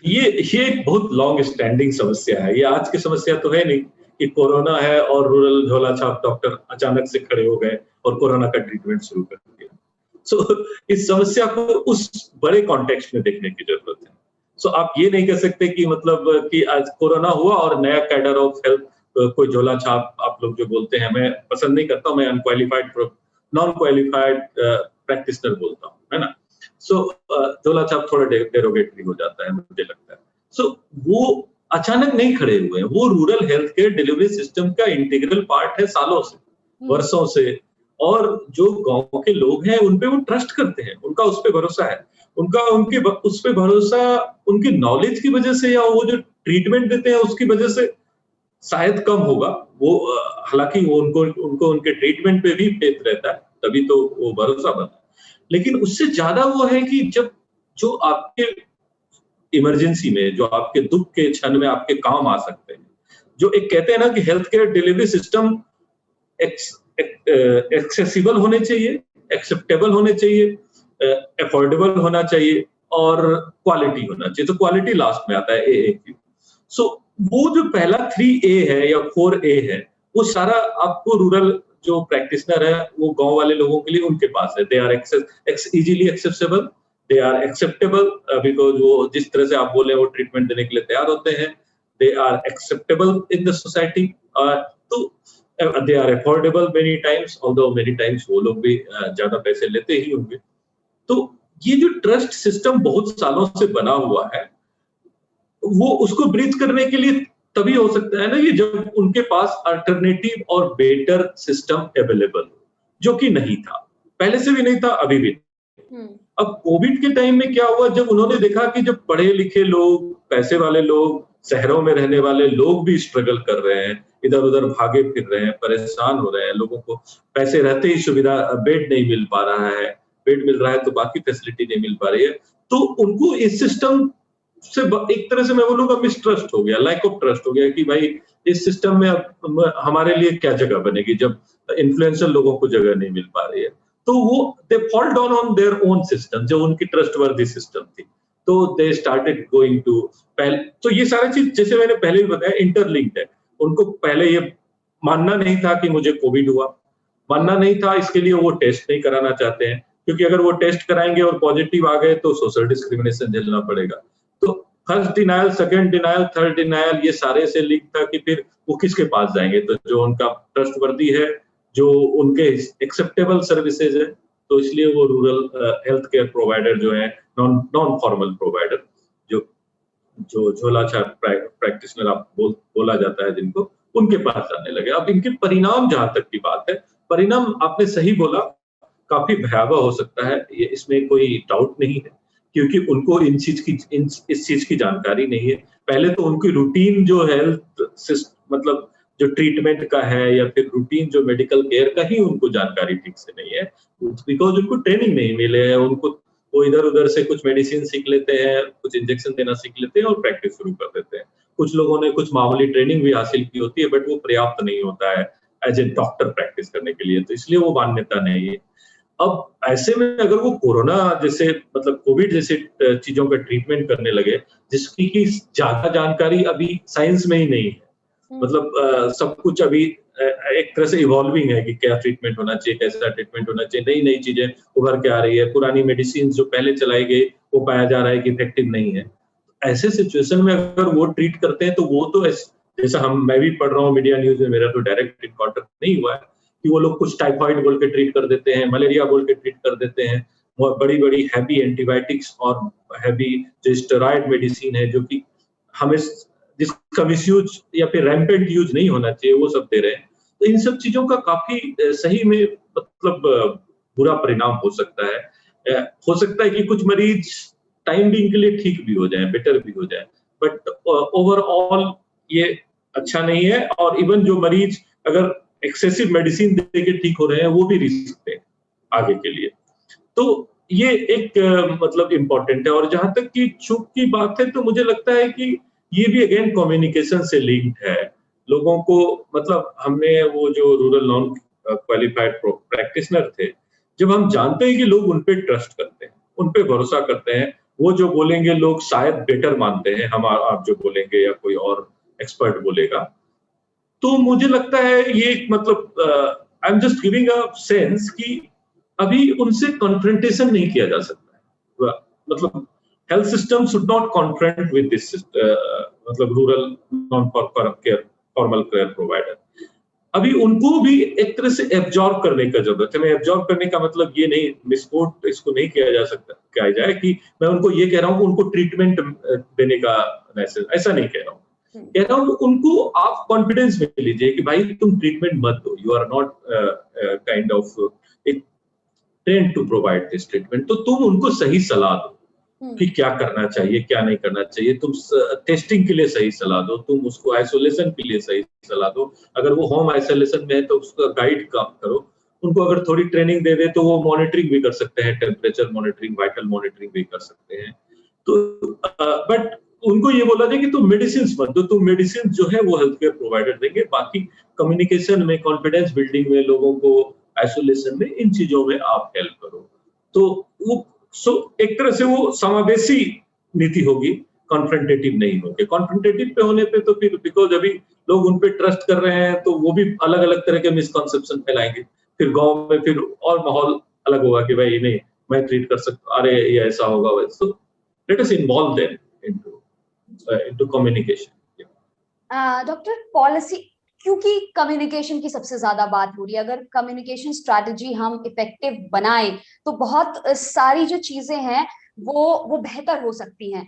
ये एक बहुत लॉन्ग स्टैंडिंग समस्या है। ये आज की समस्या तो है नहीं कि कोरोना है और रूरल झोला छाप डॉक्टर अचानक से खड़े हो गए और कोरोना का ट्रीटमेंट शुरू कर दिया। सो इस समस्या को उस बड़े कॉन्टेक्स्ट में देखने की जरूरत है। सो आप ये नहीं कह सकते कि मतलब कि आज कोरोना हुआ और नया कैडर ऑफ हेल्थ कोई झोला छाप, आप लोग जो बोलते हैं, मैं पसंद नहीं करता हूं, मैं अनक्वालिफाइड नॉन क्वालिफाइड प्रैक्टिशनर बोलता हूं, है ना। सो झोला छाप थोड़ा डेरोगेटरी हो जाता है मुझे लगता है। सो वो अचानक नहीं खड़े हुए हैं, वो rural health care delivery system का इंटीग्रल पार्ट है सालों से, वर्षों से, और जो गांव के लोग हैं उन पे वो ट्रस्ट करते हैं, उनका उस पे भरोसा है, उनके उस पे भरोसा उनकी नॉलेज की वजह से या वो जो ट्रीटमेंट देते हैं उसकी वजह से शायद कम होगा। वो हालांकि वो उनको उनके ट्रीटमेंट पे भी फेथ रहता है, तभी तो वो भरोसा बनता है। लेकिन उससे ज्यादा वो है कि जब जो आपके इमरजेंसी में, जो आपके दुख के क्षण में आपके काम आ सकते हैं, जो एक कहते हैं ना कि health care delivery system accessible होने चाहिए, एक्सेप्टेबल होने चाहिए, अफोर्डेबल होना चाहिए और क्वालिटी होना चाहिए। तो क्वालिटी लास्ट में आता है AAQ। सो वो जो पहला 3A है या 4A है, वो सारा आपको रूरल जो प्रैक्टिशनर है वो गांव वाले लोगों के लिए उनके पास है, they are easily accessible, they are acceptable, because वो जिस तरह से आप बोले वो ट्रीटमेंट देने के लिए तैयार होते हैं, they are acceptable in the society, तो they are affordable many times, although many times वो लोग भी ज्यादा पैसे लेते ही होंगे। तो ये जो ट्रस्ट सिस्टम बहुत सालों से बना हुआ है, वो उसको ब्रीच करने के लिए तभी हो सकता है ना कि जब उनके पास अल्टरनेटिव और बेटर सिस्टम अवेलेबल, जो कि नहीं था, पहले से भी नहीं था, अभी भी। अब कोविड के टाइम में क्या हुआ, जब उन्होंने देखा कि जब पढ़े लिखे लोग, पैसे वाले लोग, शहरों में रहने वाले लोग भी स्ट्रगल कर रहे हैं, इधर उधर भागे फिर रहे हैं, परेशान हो रहे हैं, लोगों को पैसे रहते ही सुविधा, बेड नहीं मिल पा रहा है, बेड मिल रहा है तो बाकी फैसिलिटी नहीं मिल पा रही है, तो उनको इस सिस्टम से एक तरह से मैं बोलूंगा मिसट्रस्ट हो गया, लैक ऑफ ट्रस्ट हो गया कि भाई इस सिस्टम में अब हमारे लिए क्या जगह बनेगी जब इन्फ्लुएंशियल लोगों को जगह नहीं मिल पा रही है। तो वो they fall down on their own system, जो उनकी ट्रस्टवर्दी सिस्टम थी, तो दे स्टार्टेड गोइंग टू पहले, तो ये सारी चीज जैसे मैंने पहले भी बताया इंटरलिंक्ड है। उनको पहले ये मानना नहीं था कि मुझे कोविड हुआ, मानना नहीं था, इसके लिए वो टेस्ट नहीं कराना चाहते हैं, क्योंकि अगर वो टेस्ट कराएंगे और पॉजिटिव आ गए तो सोशल डिस्क्रिमिनेशन झेलना पड़ेगा। तो first denial, second denial, third denial, ये सारे से लिंक था कि फिर वो किसके पास जाएंगे, तो जो उनका ट्रस्टवर्दी है, जो उनके एक्सेप्टेबल सर्विसेज है, तो इसलिए वो रूरल हेल्थ केयर प्रोवाइडर जो है, नॉन फॉर्मल प्रोवाइडर, जो झोला छाप प्रैक्टिशनर आप बोला जाता है जिनको, उनके पास जाने लगे। अब इनके परिणाम, जहां तक की बात है, परिणाम आपने सही बोला, काफी भयावह हो सकता है, ये इसमें कोई डाउट नहीं है, क्योंकि उनको इस चीज की जानकारी नहीं है। पहले तो उनकी रूटीन जो हेल्थ मतलब जो ट्रीटमेंट का है या फिर रूटीन जो मेडिकल केयर का ही उनको जानकारी ठीक से नहीं है, बिकॉज उनको ट्रेनिंग नहीं मिले है। उनको वो इधर उधर से कुछ मेडिसिन सीख लेते हैं, कुछ इंजेक्शन देना सीख लेते हैं और प्रैक्टिस शुरू कर देते हैं। कुछ लोगों ने कुछ मामूली ट्रेनिंग भी हासिल की होती है, बट वो पर्याप्त नहीं होता है एज ए डॉक्टर प्रैक्टिस करने के लिए, तो इसलिए वो मान्यता नहीं है। अब ऐसे में अगर वो कोरोना जैसे मतलब कोविड जैसे चीजों का ट्रीटमेंट करने लगे, जिसकी की ज्यादा जानकारी अभी साइंस में ही नहीं है, मतलब सब कुछ अभी एक तरह से इवॉल्विंग है कि क्या ट्रीटमेंट होना चाहिए, कैसा ट्रीटमेंट होना चाहिए, नई नई चीजें उभर के आ रही है, पुरानी मेडिसिन जो पहले चलाई गई वो पाया जा रहा है कि इफेक्टिव नहीं है। ऐसे सिचुएशन में अगर वो ट्रीट करते हैं तो वो तो जैसा मैं भी पढ़ रहा हूँ मीडिया न्यूज में, मेरा तो डायरेक्ट इनकाउंटर नहीं हुआ है कि वो लोग कुछ टाइफाइड बोल के ट्रीट कर देते हैं, मलेरिया बोल के ट्रीट कर देते हैं, बड़ी बड़ी हैवी एंटीबायोटिक्स और हैवी जो स्टेरॉइड मेडिसिन है, जो कि हमें जिसका मिसयूज या फिर रैम्पेंट यूज नहीं होना चाहिए, वो सब दे रहे हैं। तो इन सब चीजों का काफी सही में मतलब बुरा परिणाम हो सकता है। हो सकता है कि कुछ मरीज टाइम बीइंग के लिए ठीक भी हो जाए, बेटर भी हो जाए, बट ओवरऑल ये अच्छा नहीं है। और इवन जो मरीज अगर एक्सेसिव मेडिसिन देके ठीक हो रहे हैं, वो भी रिस्क है आगे के लिए। तो ये एक मतलब इम्पोर्टेंट है। और जहां तक की चूक की बात है, तो मुझे लगता है कि ये भी अगेन कम्युनिकेशन से लिंक्ड है। लोगों को मतलब हमने वो जो रूरल नॉन क्वालिफाइड प्रैक्टिशनर थे, जब हम जानते हैं कि लोग उन पे ट्रस्ट करते हैं, उन पे भरोसा करते हैं, वो जो बोलेंगे लोग शायद बेटर मानते हैं, आप जो बोलेंगे या कोई और एक्सपर्ट बोलेगा, तो मुझे लगता है ये मतलब I am just giving a sense कि अभी उनसे कॉन्फ्रंटेशन नहीं किया जा सकता है। मतलब health system should not confront with this मतलब rural non formal care provider. अभी उनको भी एक तरह से एब्जॉर्ब करने का जरूरत है। मैं एब्जॉर्ब करने का मतलब ये नहीं, मिसकोट इसको नहीं किया जा सकता, कहा जाए कि मैं उनको ये कह रहा हूँ कि उनको ट्रीटमेंट देने का मैसेज, ऐसा नहीं कह रहा हूँ। कह रहा हूँ कि उनको आप कॉन्फिडेंस में लीजिए कि भाई तुम ट्रीटमेंट मत दो, you are not kind of train to provide this treatment. तो तुम उनको सही सलाह दो कि क्या करना चाहिए, क्या नहीं करना चाहिए। तुम टेस्टिंग के लिए सही सलाह दो, तुम उसको आइसोलेशन के लिए सही सलाह दो। अगर वो होम आइसोलेशन में है तो उसका गाइड काम करो। उनको अगर थोड़ी ट्रेनिंग दे दे तो वो मॉनिटरिंग भी कर सकते हैं, टेम्परेचर मॉनिटरिंग, वाइटल मॉनिटरिंग भी कर सकते हैं। तो बट उनको ये बोला जाए कि तुम मेडिसिन मत दो, तुम मेडिसिन जो है वो हेल्थ केयर प्रोवाइडर देंगे, बाकी कम्युनिकेशन में, कॉन्फिडेंस बिल्डिंग में, लोगों को आइसोलेशन में, इन चीजों में आप हेल्प करो। तो वो एक तरह से वो समावेशी नीति होगी, कॉन्फ्रंटेटिव नहीं होंगे। कॉन्फ्रंटेटिव पे होने पे तो फिर बिकॉज अभी लोग उन पे ट्रस्ट कर रहे हैं तो वो भी अलग अलग तरह के मिसकॉन्सेप्शन फैलाएंगे, फिर गांव में फिर और माहौल अलग होगा कि भाई नहीं मैं ट्रीट कर सकता, अरे ये ऐसा होगा वैसा। So let us involve them into communication. Doctor, policy, क्योंकि कम्युनिकेशन की सबसे ज्यादा बात हो रही है, अगर कम्युनिकेशन स्ट्रैटेजी हम इफेक्टिव बनाएं तो बहुत सारी जो चीजें हैं वो बेहतर हो सकती हैं।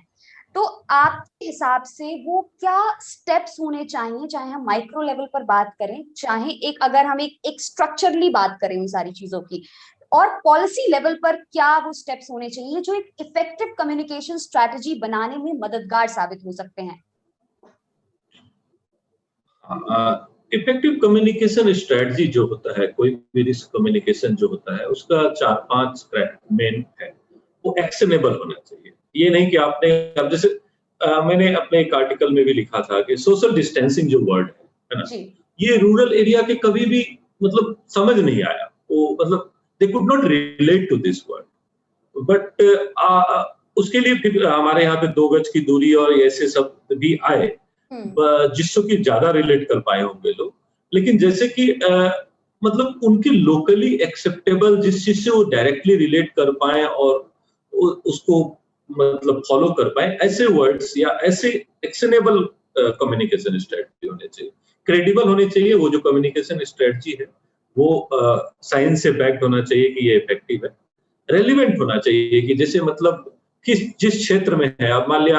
तो आपके हिसाब से वो क्या स्टेप्स होने चाहिए, चाहे हम माइक्रो लेवल पर बात करें, चाहे अगर हम एक स्ट्रक्चरली बात करें उन सारी चीजों की, और पॉलिसी लेवल पर क्या वो स्टेप्स होने चाहिए जो एक इफेक्टिव कम्युनिकेशन स्ट्रैटेजी बनाने में मददगार साबित हो सकते हैं? इफेक्टिव कम्युनिकेशन स्ट्रेटजी जो होता है, कोई भी रिस्क कम्युनिकेशन जो होता है, उसका 4-5 मेन है। वो एक्शनेबल होना चाहिए। ये नहीं कि आपने, अब जैसे मैंने अपने एक आर्टिकल में भी लिखा था कि सोशल डिस्टेंसिंग जो वर्ड है ना, ये रूरल एरिया के कभी भी मतलब समझ नहीं आया। वो मतलब they could not relate to this word, but उसके लिए फिर हमारे यहाँ पे 2 गज की दूरी और ऐसे शब्द भी आए जिससे कि ज्यादा रिलेट कर पाए होंगे लोग। लेकिन जैसे कि मतलब उनके लोकली एक्सेप्टेबल जिस चीज से वो डायरेक्टली रिलेट कर पाए और उसको मतलब फॉलो कर पाए, ऐसे वर्ड्स या ऐसे एक्शनेबल कम्युनिकेशन स्ट्रेटजी होने चाहिए। क्रेडिबल होनी चाहिए वो जो कम्युनिकेशन स्ट्रेटजी है, वो साइंस से बैक्ड होना चाहिए कि ये इफेक्टिव है। रेलिवेंट होना चाहिए कि जैसे मतलब जिस क्षेत्र में है, अब मान लिया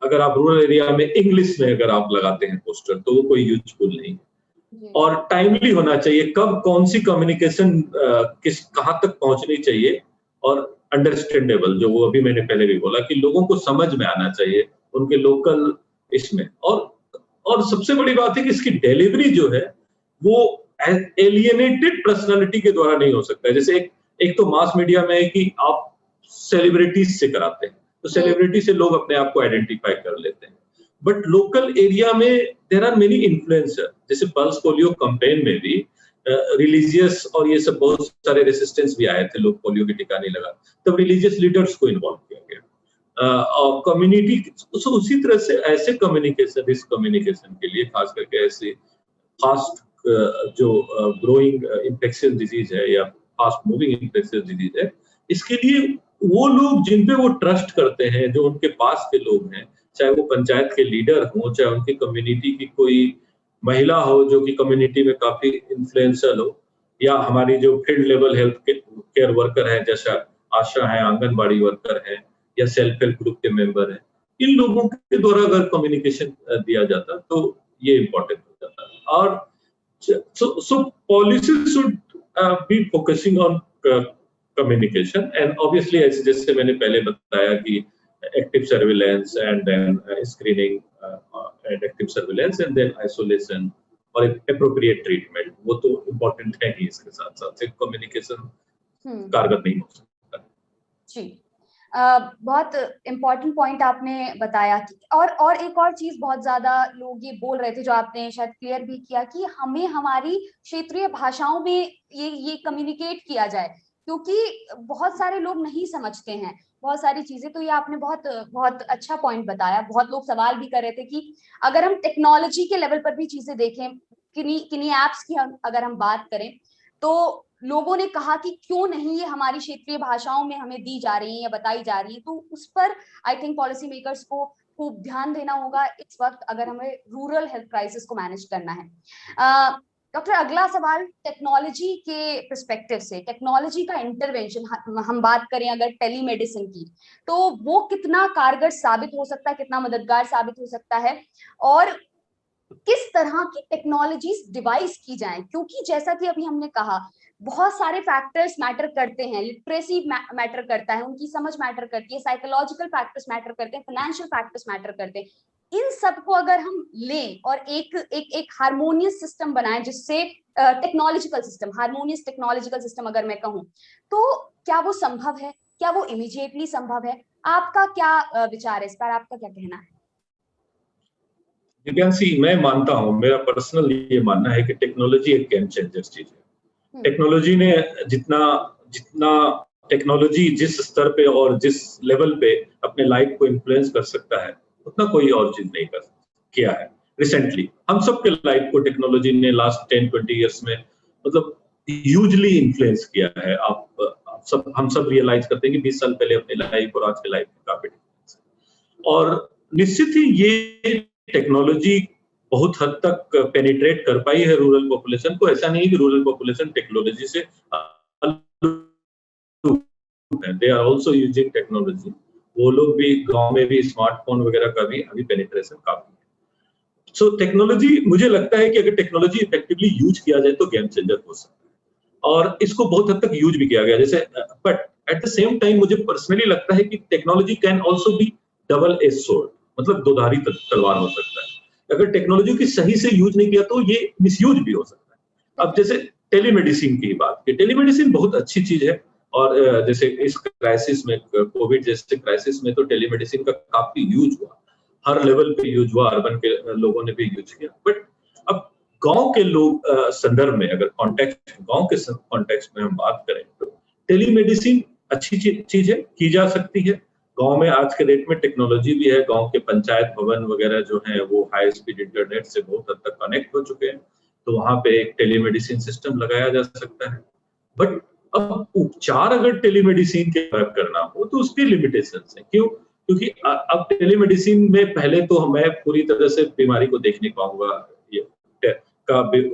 अगर आप रूरल एरिया में इंग्लिश में अगर आप लगाते हैं पोस्टर तो वो कोई यूजफुल नहीं है। और टाइमली होना चाहिए, कब कौन सी कम्युनिकेशन कहां तक पहुंचनी चाहिए, और अंडरस्टैंडेबल, जो वो अभी मैंने पहले भी बोला कि लोगों को समझ में आना चाहिए उनके लोकल इसमें। और सबसे बड़ी बात है कि इसकी डिलीवरी जो है वो एलियनेटेड पर्सनालिटी के द्वारा नहीं हो सकता है। जैसे एक तो मास मीडिया में है कि आप सेलिब्रिटीज से कराते हैं, तो सेलिब्रिटी से लोग अपने आप को आइडेंटिफाई कर लेते हैं, बट लोकल एरिया में देयर आर मेनी इन्फ्लुएंसर। जैसे पल्स पोलियो कैंपेन में भी रिलीजियस और ये सब बहुत सारे रेसिस्टेंस भी आए थे, लोग पोलियो की टीका नहीं लगा, तब रिलीजियस लीडर्स को इन्वॉल्व किया गया और कम्युनिटी। उसी तरह से ऐसे कम्युनिकेशन, इस कम्युनिकेशन के लिए खास करके ऐसे फास्ट जो ग्रोइंग इन्फेक्शियस डिजीज है या फास्ट मूविंग इन्फेक्शियस डिजीज है, इसके लिए वो लोग जिन पे वो ट्रस्ट करते हैं, जो उनके पास के लोग हैं, चाहे वो पंचायत के लीडर हो, चाहे उनकी कम्युनिटी की कोई महिला हो जो कि कम्युनिटी में काफी इन्फ्लुएंशियल हो, या हमारी जो field level health care worker है, जैसा आशा है, आंगनबाड़ी वर्कर है, या सेल्फ हेल्प ग्रुप के मेंबर है, इन लोगों के द्वारा अगर कम्युनिकेशन दिया जाता तो ये इम्पोर्टेंट हो जाता। और so policy should be focusing on communication, and obviously जैसे मैंने पहले बताया कि active surveillance and then screening and active surveillance and then isolation और appropriate treatment, वो तो important है ही। इसके साथ साथ communication कारगर नहीं हो सकता। जी, बहुत इम्पोर्टेंट पॉइंट आपने बताया कि और एक और चीज बहुत ज्यादा लोग ये बोल रहे थे, जो आपने शायद क्लियर भी किया, कि हमें हमारी क्षेत्रीय भाषाओं में ये कम्युनिकेट किया जाए, क्योंकि बहुत सारे लोग नहीं समझते हैं बहुत सारी चीजें। तो ये आपने बहुत अच्छा पॉइंट बताया। बहुत लोग सवाल भी कर रहे थे कि अगर हम टेक्नोलॉजी के लेवल पर भी चीजें देखें, किन्हीं एप्स की अगर हम बात करें, तो लोगों ने कहा कि क्यों नहीं ये हमारी क्षेत्रीय भाषाओं में हमें दी जा रही है या बताई जा रही है। तो उस पर आई थिंक पॉलिसी मेकर्स को खूब ध्यान देना होगा इस वक्त, अगर हमें रूरल हेल्थ क्राइसिस को मैनेज करना है। डॉक्टर, अगला सवाल टेक्नोलॉजी के पर्सपेक्टिव से, टेक्नोलॉजी का इंटरवेंशन हम बात करें अगर टेलीमेडिसिन की, तो वो कितना कारगर साबित हो सकता है, कितना मददगार साबित हो सकता है, और किस तरह की टेक्नोलॉजीज डिवाइस की जाएं? क्योंकि जैसा कि अभी हमने कहा, बहुत सारे फैक्टर्स मैटर करते हैं। लिटरेसी मैटर करता है, उनकी समझ मैटर करती है, साइकोलॉजिकल फैक्टर्स मैटर करते हैं, फाइनेंशियल फैक्टर्स मैटर करते हैं। इन सब को अगर हम लें और एक हार्मोनियस सिस्टम बनाएं, जिससे technological system, harmonious technological system अगर मैं कहूं, तो क्या वो संभव है? क्या वो इमीडिएटली संभव है? आपका क्या विचार है इस पर? आपका क्या कहना है? दिव्यांशी, मैं मानता हूं, मेरा पर्सनल ये मानना है कि टेक्नोलॉजी एक गेम चेंजर चीज है। टेक्नोलॉजी ने जितना टेक्नोलॉजी जिस स्तर पे और जिस लेवल पे अपने लाइफ को इन्फ्लुएंस कर सकता है उतना कोई और चीज नहीं कर किया है रिसेंटली। हम सबके लाइफ को टेक्नोलॉजी ने लास्ट 10-20 इयर्स में मतलब ह्यूजली इन्फ्लुएंस किया है। हम सब रियलाइज करते हैं कि 20 साल पहले अपनी लाइफ और आज की लाइफ में काफी डिफरेंस है। और निश्चित ही ये टेक्नोलॉजी बहुत हद तक पेनिट्रेट कर पाई है रूरल पॉपुलेशन को। ऐसा नहीं है कि रूरल पॉपुलेशन टेक्नोलॉजी से they are also using technology. वो लोग भी गांव में भी स्मार्टफोन वगैरह का भी अभी पेनिट्रेशन काफी है। सो टेक्नोलॉजी, मुझे लगता है कि अगर टेक्नोलॉजी इफेक्टिवली यूज किया जाए तो गेम चेंजर हो सकता है और इसको बहुत हद तक यूज भी किया गया। जैसे but at the same time मुझे पर्सनली लगता है कि technology can also be double edge sword, मतलब दोधारी तलवार हो सकता है। अगर टेक्नोलॉजी की सही से यूज नहीं किया तो ये मिसयूज भी हो सकता है। अब जैसे टेलीमेडिसिन की बात की, टेलीमेडिसिन बहुत अच्छी चीज है और जैसे इस क्राइसिस में, कोविड जैसे क्राइसिस में तो टेलीमेडिसिन का काफी यूज हुआ, हर लेवल पे यूज हुआ, अर्बन के लोगों ने भी यूज किया। बट अब गांव के लोग संदर्भ में, अगर गांव के कॉन्टेक्स्ट में हम बात करें तो टेलीमेडिसिन अच्छी चीज है, की जा सकती है। गांव में आज के डेट में टेक्नोलॉजी भी है, गांव के पंचायत भवन वगैरह जो है वो हाई स्पीड इंटरनेट से बहुत हद तक कनेक्ट हो चुके हैं, तो वहां पे एक टेलीमेडिसिन सिस्टम लगाया जा सकता है। बट अब उपचार अगर टेलीमेडिसिन के तरफ करना हो तो उसकी लिमिटेशंस है। क्यों? क्योंकि अब टेलीमेडिसिन में पहले तो मैं पूरी तरह से बीमारी को देख नहीं पाऊंगा,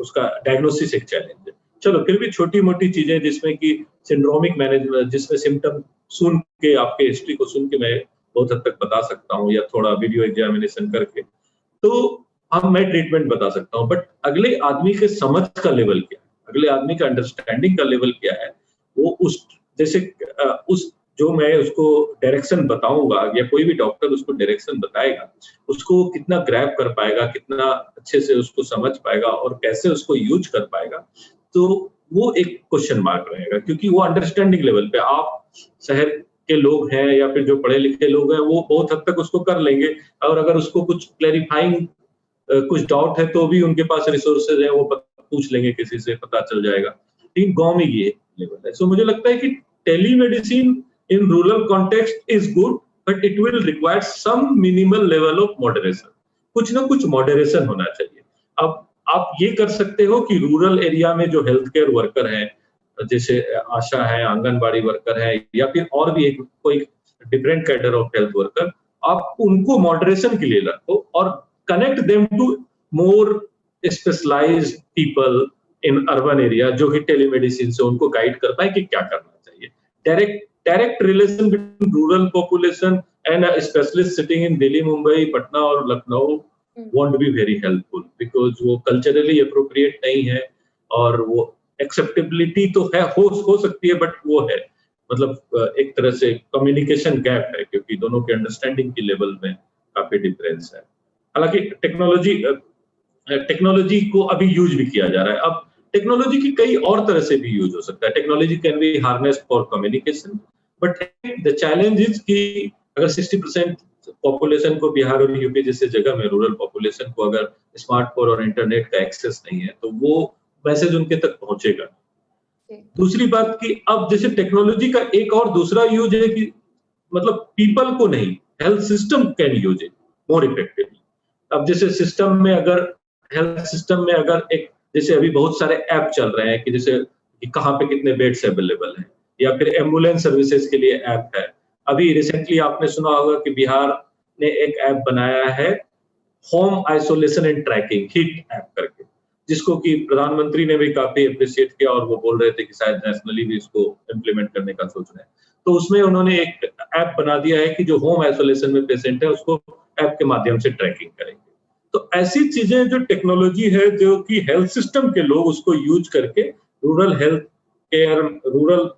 उसका डायग्नोसिस एक चैलेंज है। चलो फिर भी छोटी मोटी चीजें जिसमें कि सिंड्रोमिक मैनेजमेंट, जिसमें सिम्टम सुन के, आपके हिस्ट्री को सुन के मैं बहुत हद तक बता सकता हूँ या थोड़ा वीडियो एग्जामिनेशन करके, तो मैं ट्रीटमेंट बता सकता हूँ। बट अगले आदमी के समझ का लेवल क्या है, अगले आदमी का अंडरस्टैंडिंग का लेवल क्या है, वो उस जो मैं उसको डायरेक्शन बताऊंगा या कोई भी डॉक्टर उसको डायरेक्शन बताएगा, उसको कितना ग्रैब कर पाएगा, कितना अच्छे से उसको समझ पाएगा और कैसे उसको यूज कर पाएगा, तो वो एक क्वेश्चन मार्क रहेगा। क्योंकि वो अंडरस्टैंडिंग लेवल पे, आप शहर के लोग हैं या फिर जो पढ़े लिखे लोग हैं वो बहुत हद तक उसको कर लेंगे, और अगर उसको कुछ क्लैरिफाइंग कुछ डाउट है तो भी उनके पास रिसोर्सेज है, वो पूछ लेंगे, किसी से पता चल जाएगा। लेकिन गांव में ये लेवल है। सो मुझे लगता है कि telemedicine in rural context is good, but it will require some minimal level of moderation. कुछ ना कुछ मॉडरेशन होना चाहिए। अब आप ये कर सकते हो कि रूरल एरिया में जो हेल्थ केयर वर्कर हैं, जैसे आशा है, आंगनबाड़ी वर्कर है, या फिर और भी एक कोई different cadre of health worker, आप उनको मॉडरेशन के लिए रखो और connect them to more specialised people in urban area, जो कि टेलीमेडिसिन से उनको गाइड कर पाए कि क्या करना चाहिए। Direct relation between rural population and a specialist sitting in Delhi, Mumbai, Patna or Lucknow won't be very helpful, because वो culturally appropriate नहीं है और वो acceptability तो है, हो सकती है, बट वो है मतलब एक तरह से कम्युनिकेशन गैप है, क्योंकि दोनों के अंडरस्टैंडिंग की लेवल में काफी डिफरेंस है। हालांकि टेक्नोलॉजी को अभी यूज भी किया जा रहा है। अब टेक्नोलॉजी की कई और तरह से भी यूज हो सकता है। Technology can be harnessed for communication, but the challenge is कि अगर 60% पॉपुलेशन को, बिहार और यूपी जैसे जगह में रूरल पॉपुलेशन को अगर स्मार्टफोन और इंटरनेट का एक्सेस नहीं है तो वो मैसेज उनके तक पहुंचेगा। दूसरी बात कि अब जैसे टेक्नोलॉजी का एक और दूसरा यूज है कि मतलब पीपल को नहीं, health system can use it more effectively. अब जैसे सिस्टम में अगर, हेल्थ सिस्टम में अगर एक, जैसे अभी बहुत सारे ऐप चल रहे हैं कि जैसे कि कहाँ पे कितने बेड्स अवेलेबल हैं, या फिर एम्बुलेंस सर्विसेज के लिए ऐप है। अभी रिसेंटली आपने सुना होगा कि बिहार ने एक ऐप बनाया है, home isolation and tracking, hit app करके, जिसको कि प्रधानमंत्री ने भी काफी अप्रिशिएट किया और वो बोल रहे थे कि शायद नेशनली भी इसको इम्प्लीमेंट करने का सोच रहे हैं। तो उसमें उन्होंने एक ऐप बना दिया है कि जो होम आइसोलेशन में पेशेंट है उसको ऐप के माध्यम से ट्रैकिंग करेंगे। तो ऐसी चीजें जो टेक्नोलॉजी है, जो कि हेल्थ सिस्टम के लोग उसको यूज करके rural health care, rural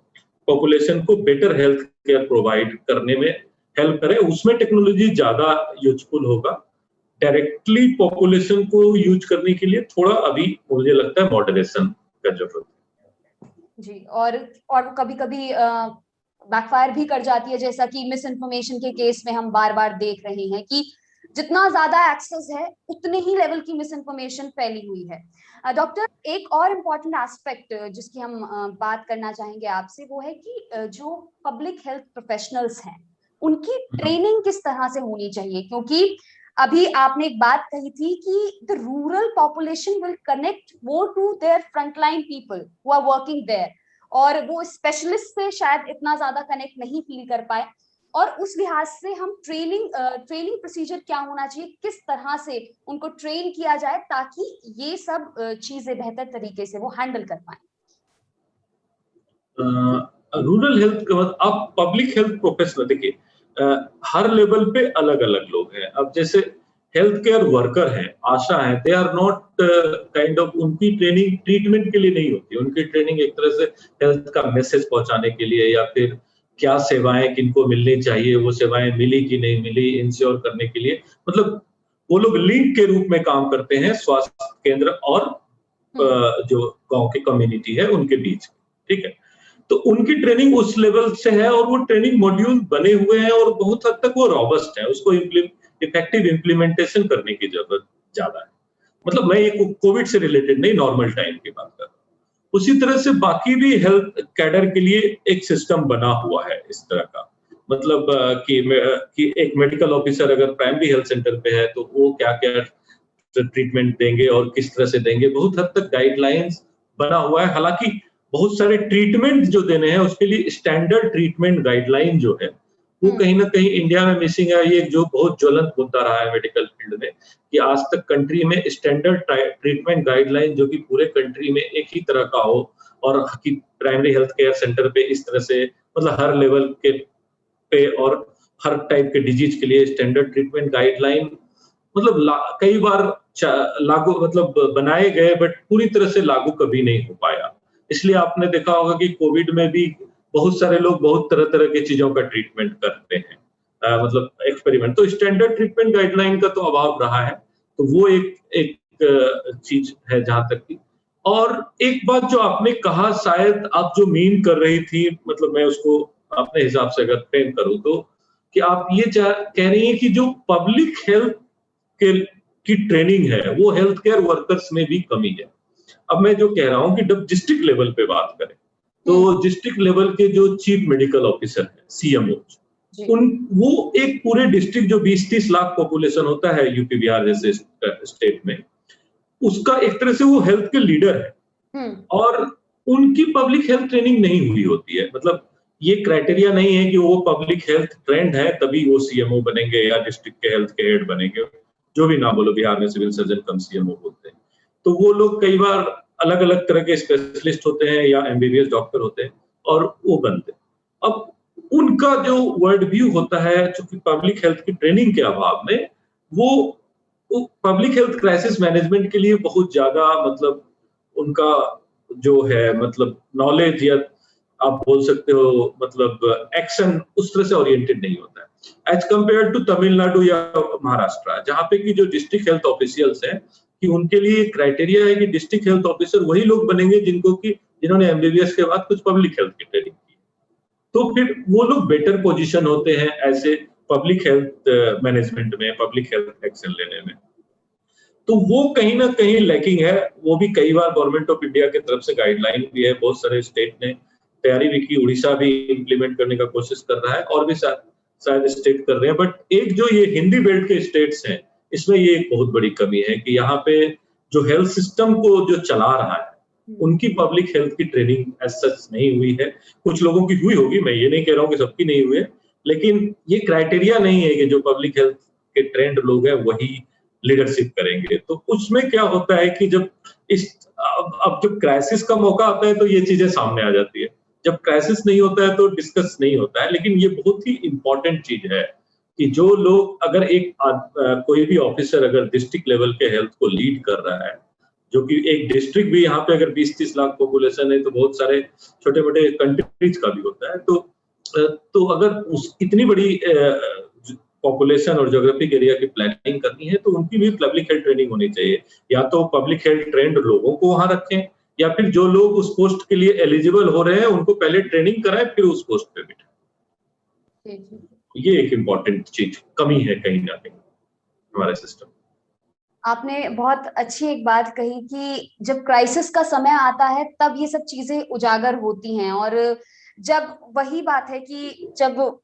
population को बेटर हेल्थ केयर प्रोवाइड करने में हेल्प करे, उसमें टेक्नोलॉजी ज्यादा यूजफुल होगा। डायरेक्टली पॉपुलेशन को यूज करने के लिए थोड़ा अभी मुझे लगता है मॉडरेशन का जरूरत है जी। और कभी-कभी बैकफायर भी कर जाती है, जैसा कि मिस इन्फॉर्मेशन के केस में हम बार-बार देख रहे हैं कि जितना ज्यादा एक्सेस है उतने ही लेवल की मिस इन्फॉर्मेशन फैली हुई है। डॉक्टर, एक और इम्पॉर्टेंट एस्पेक्ट जिसकी हम बात करना चाहेंगे आपसे, वो है कि जो पब्लिक हेल्थ प्रोफेशनल्स हैं उनकी ट्रेनिंग किस तरह से होनी चाहिए, क्योंकि अभी आपने एक बात कही थी कि the rural population will connect more to their frontline people who are working there, और वो स्पेशलिस्ट से शायद इतना ज्यादा कनेक्ट नहीं फील कर पाए, और उस लिहाज से हम ट्रेनिंग प्रोसीजर क्या होना चाहिए, किस तरह से उनको ट्रेन किया जाए ताकि ये सब चीजें बेहतर तरीके से वो हैंडल कर पाए। रूरल हेल्थ, अब पब्लिक हेल्थ प्रोफेशनल देखिए, हर लेवल पे अलग अलग लोग हैं। अब जैसे हेल्थ केयर वर्कर हैं, आशा हैं, they are not kind of, उनकी ट्रेनिंग ट्रीटमेंट के लिए नहीं होती, उनकी ट्रेनिंग एक तरह से हेल्थ का मैसेज पहुंचाने के लिए, या फिर क्या सेवाएं किनको मिलनी चाहिए, वो सेवाएं मिली कि नहीं मिली, इंश्योर करने के लिए, मतलब वो लोग लिंक के रूप में काम करते हैं स्वास्थ्य केंद्र और जो गांव की कम्युनिटी है उनके बीच, ठीक है। तो उनकी ट्रेनिंग उस लेवल से है और वो ट्रेनिंग मॉड्यूल बने हुए हैं और बहुत हद तक वो रॉबस्ट है, उसको इफेक्टिव इम्प्लीमेंटेशन करने की जरूरत ज्यादा है। मतलब मैं ये कोविड से रिलेटेड नहीं, नॉर्मल टाइम की बात कर रहा हूँ। उसी तरह से बाकी भी हेल्थ कैडर के लिए एक सिस्टम बना हुआ है इस तरह का, मतलब कि एक मेडिकल ऑफिसर अगर प्राइमरी हेल्थ सेंटर पे है तो वो क्या क्या ट्रीटमेंट देंगे और किस तरह से देंगे, बहुत हद तक गाइडलाइंस बना हुआ है। हालांकि बहुत सारे ट्रीटमेंट जो देने हैं उसके लिए स्टैंडर्ड ट्रीटमेंट गाइडलाइन जो है वो कहीं ना कहीं इंडिया में मिसिंग है। ये जो बहुत ज्वलंत मुद्दा रहा है मेडिकल फील्ड में कि आज तक कंट्री में स्टैंडर्ड ट्रीटमेंट गाइडलाइन जो कि पूरे कंट्री में एक ही तरह का हो, और कि प्राइमरी हेल्थ केयर सेंटर पे इस तरह से, मतलब हर लेवल के पे और हर टाइप के डिजीज के लिए स्टैंडर्ड ट्रीटमेंट गाइडलाइन, मतलब कई बार लागू, मतलब बनाए गए बट पूरी तरह से लागू कभी नहीं हो पाया। इसलिए आपने देखा होगा कि कोविड में भी बहुत सारे लोग बहुत तरह तरह की चीजों का ट्रीटमेंट करते हैं, मतलब एक्सपेरिमेंट। तो स्टैंडर्ड ट्रीटमेंट गाइडलाइन का तो अभाव रहा है, तो वो एक चीज है जहां तक की। और एक बात जो आपने कहा, शायद आप जो मीन कर रही थी, मतलब मैं उसको अपने हिसाब से अगर फ्रेम करूं तो, कि आप ये कह रही हैं कि जो पब्लिक हेल्थ की ट्रेनिंग है वो हेल्थ केयर वर्कर्स में भी कमी है। अब मैं जो कह रहा हूं कि जब डिस्ट्रिक्ट लेवल पे बात करें तो डिस्ट्रिक्ट लेवल के जो चीफ मेडिकल ऑफिसर है, सीएमओ, वो एक पूरे डिस्ट्रिक्ट जो 20-30 लाख पॉपुलेशन होता है यूपी बिहार जैसे स्टेट में, उसका एक तरह से वो हेल्थ के लीडर है और उनकी पब्लिक हेल्थ ट्रेनिंग नहीं हुई होती है। मतलब ये क्राइटेरिया नहीं है कि वो पब्लिक हेल्थ ट्रेंड है तभी वो सीएमओ बनेंगे या डिस्ट्रिक्ट के हेल्थ के हेड बनेंगे, जो भी ना बोलो, बिहार में सिविल सर्जन कम सीएमओ बोलते हैं। तो वो लोग कई बार अलग अलग तरह के स्पेशलिस्ट होते हैं या एमबीबीएस डॉक्टर होते हैं और वो बनते हैं। अब उनका जो वर्ल्ड व्यू होता है, चूंकि पब्लिक हेल्थ की ट्रेनिंग के अभाव में, वो पब्लिक हेल्थ क्राइसिस मैनेजमेंट के लिए बहुत ज्यादा, मतलब उनका जो है, मतलब नॉलेज या आप बोल सकते हो, मतलब एक्शन उस तरह से ओरिएंटेड नहीं होता है एज कम्पेयर टू तमिलनाडु या महाराष्ट्र, जहां पे की जो डिस्ट्रिक्ट हेल्थ ऑफिशियल्स हैं कि उनके लिए क्राइटेरिया है कि डिस्ट्रिक्ट हेल्थ ऑफिसर वही लोग बनेंगे जिन्होंने एमबीबीएस के बाद कुछ पब्लिक हेल्थ की ट्रेनिंग की, तो फिर वो लोग बेटर पोजीशन होते हैं ऐसे पब्लिक हेल्थ मैनेजमेंट में, पब्लिक हेल्थ एक्शन लेने में। तो वो कहीं ना कहीं लैकिंग है। वो भी कई बार गवर्नमेंट ऑफ इंडिया की तरफ से गाइडलाइन भी है, बहुत सारे स्टेट ने तैयारी भी की, उड़ीसा भी इम्प्लीमेंट करने का कोशिश कर रहा है और भी शायद स्टेट कर रहे हैं। बट एक जो ये हिंदी बेल्ट के स्टेट्स हैं, इसमें ये एक बहुत बड़ी कमी है कि यहाँ पे जो हेल्थ सिस्टम को जो चला रहा है उनकी पब्लिक हेल्थ की ट्रेनिंग एज सच नहीं हुई है। कुछ लोगों की हुई होगी, मैं ये नहीं कह रहा हूँ कि सबकी नहीं हुई है, लेकिन ये क्राइटेरिया नहीं है कि जो पब्लिक हेल्थ के ट्रेंड लोग हैं वही लीडरशिप करेंगे। तो उसमें क्या होता है कि जब अब जब क्राइसिस का मौका आता है तो ये चीजें सामने आ जाती है, जब क्राइसिस नहीं होता है तो डिस्कस नहीं होता है। लेकिन ये बहुत ही इंपॉर्टेंट चीज है कि जो लोग, अगर कोई भी ऑफिसर अगर डिस्ट्रिक्ट लेवल के हेल्थ को लीड कर रहा है, जो कि एक डिस्ट्रिक्ट भी यहाँ पे अगर 20-30 लाख पॉपुलेशन है तो बहुत सारे छोटे मोटे कंट्रीज का भी होता है, तो अगर इतनी बड़ी पॉपुलेशन और ज्योग्राफिक एरिया की प्लानिंग करनी है तो उनकी भी पब्लिक हेल्थ ट्रेनिंग होनी चाहिए। या तो पब्लिक हेल्थ ट्रेंड लोगों को वहां रखें, या फिर जो लोग उस पोस्ट के लिए एलिजिबल हो रहे हैं उनको पहले ट्रेनिंग कराएं, फिर उस पोस्ट पे बिठाएं। ये एक इम्पॉर्टेंट चीज, कमी है कहीं ना कहीं। हमारा सिस्टम। आपने बहुत अच्छी एक बात कही कि जब क्राइसिस का समय आता है तब ये सब चीजें उजागर होती हैं, और जब वही बात है कि जब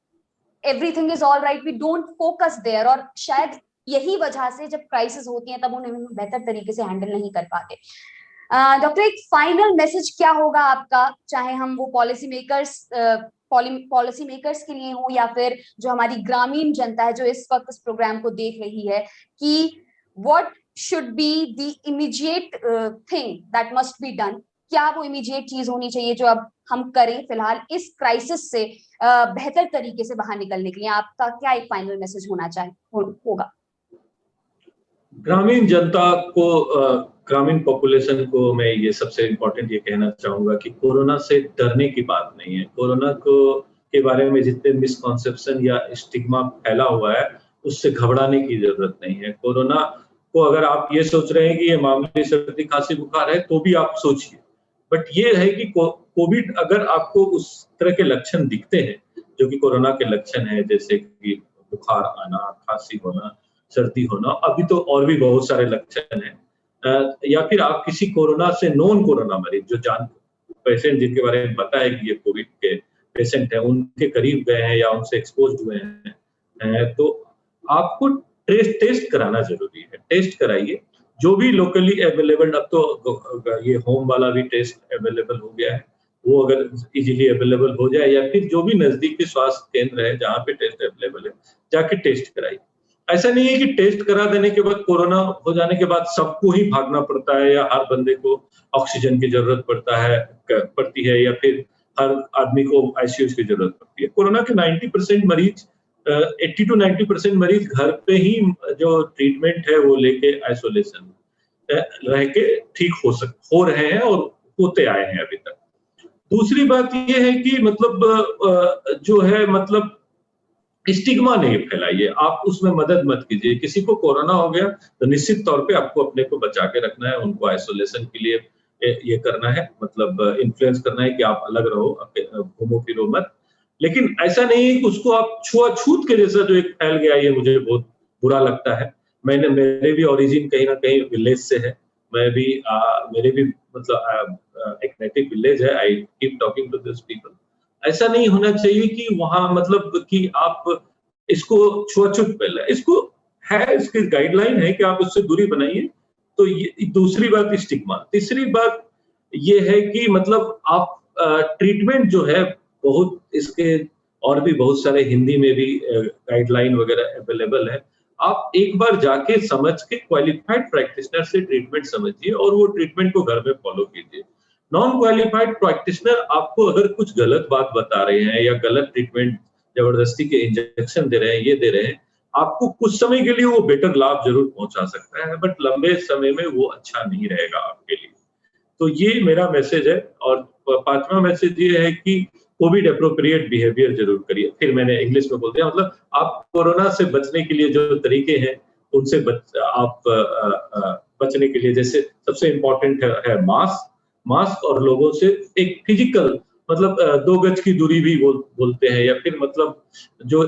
everything is all right we don't focus there, और शायद यही वजह से जब क्राइसिस होती है तब उन्हें हम बेहतर तरीके से हैंडल नहीं कर पाते। डॉक्टर, एक फाइनल मैसेज क्या होगा आपका, चाहे हम वो पॉलिसी मेकर्स के लिए हो या फिर जो हमारी ग्रामीण जनता है जो इस वक्त इस प्रोग्राम को देख रही है, कि what should be the immediate thing that must be done? क्या वो इमीडिएट चीज होनी चाहिए जो अब हम करें फिलहाल इस क्राइसिस से बेहतर तरीके से बाहर निकलने के लिए? आपका क्या एक फाइनल मैसेज होगा? ग्रामीण जनता को, ग्रामीण पॉपुलेशन को मैं ये सबसे इम्पोर्टेंट ये कहना चाहूंगा कि कोरोना से डरने की बात नहीं है। कोरोना के बारे में जितने मिसकॉन्सेप्शन या स्टिग्मा फैला हुआ है उससे घबराने की जरूरत नहीं है। कोरोना को अगर आप ये सोच रहे हैं कि ये मामूली सर्दी खांसी बुखार है तो भी आप सोचिए, बट ये है कि कोविड अगर आपको उस तरह के लक्षण दिखते हैं जो कि कोरोना के लक्षण है, जैसे कि बुखार आना, खांसी होना, सर्दी होना, अभी तो और भी बहुत सारे लक्षण हैं, या फिर आप किसी कोरोना से नॉन कोरोना मरीज जो पेशेंट जिनके बारे में पता है कि ये कोविड के पेशेंट है उनके करीब गए हैं या उनसे एक्सपोज हुए हैं, तो आपको टेस्ट कराना जरूरी है। टेस्ट कराइए, जो भी लोकली अवेलेबल, अब तो ये होम वाला भी टेस्ट अवेलेबल हो गया है, वो अगर इजीली अवेलेबल हो जाए, या फिर जो भी नजदीकी स्वास्थ्य केंद्र है जहाँ पे टेस्ट अवेलेबल है जाके टेस्ट कराइए। ऐसा नहीं है कि टेस्ट करा देने के बाद, कोरोना हो जाने के बाद सबको ही भागना पड़ता है या हर बंदे को ऑक्सीजन की जरूरत पड़ती है या फिर हर आदमी को आईसीयू की जरूरत पड़ती है। कोरोना के 90% मरीज, 80 to 90% मरीज घर पे ही जो ट्रीटमेंट है वो लेके आइसोलेशन रह के ठीक हो रहे हैं और होते आए हैं अभी तक। दूसरी बात ये है कि मतलब जो है, मतलब स्टिग्मा नहीं फैलाइए, आप उसमें मदद मत कीजिए। किसी को कोरोना हो गया तो निश्चित तौर पे आपको अपने को बचा के रखना है, उनको आइसोलेशन के लिए ये करना है, मतलब इन्फ्लुएंस करना है कि आप अलग रहो, घूमो फिरो मत। लेकिन ऐसा नहीं है कि उसको आप छुआछूत के जैसा जो एक फैल गया, ये मुझे बहुत बुरा लगता है। मेरे भी ओरिजिन कहीं ना कहीं विलेज से है, मैं भी मेरे भी मतलब एक नेटिव विलेज है। I keep talking to this people. ऐसा नहीं होना चाहिए कि वहां मतलब कि आप इसको छुआछूत फैला, इसको है, इसकी गाइडलाइन है कि आप उससे दूरी बनाइए। तो ये दूसरी बात स्टिग्मा। तीसरी बात ये है कि मतलब आप ट्रीटमेंट जो है बहुत, इसके और भी बहुत सारे हिंदी में भी गाइडलाइन वगैरह अवेलेबल है। आप एक बार जाके समझ के क्वालिफाइड प्रैक्टिशनर से ट्रीटमेंट समझिए और वो ट्रीटमेंट को घर में फॉलो कीजिए। नॉन क्वालिफाइड प्रैक्टिशनर आपको अगर कुछ गलत बात बता रहे हैं या गलत ट्रीटमेंट, जबरदस्ती के इंजेक्शन दे रहे हैं, ये दे रहे हैं, आपको कुछ समय के लिए वो बेटर लाभ जरूर पहुंचा सकता है, बट लंबे समय में वो अच्छा नहीं रहेगा आपके लिए। तो ये मेरा मैसेज है। और पांचवा मैसेज ये है कि कोविड एप्रोप्रिएट बिहेवियर जरूर करिए। फिर मैंने इंग्लिश में बोल दिया, मतलब आप कोरोना से बचने के लिए जो तरीके हैं उनसे आप बचने के लिए, जैसे सबसे इम्पोर्टेंट है मास्क और लोगों से एक फिजिकल, मतलब 2 गज की दूरी भी बोलते हैं, या फिर मतलब जो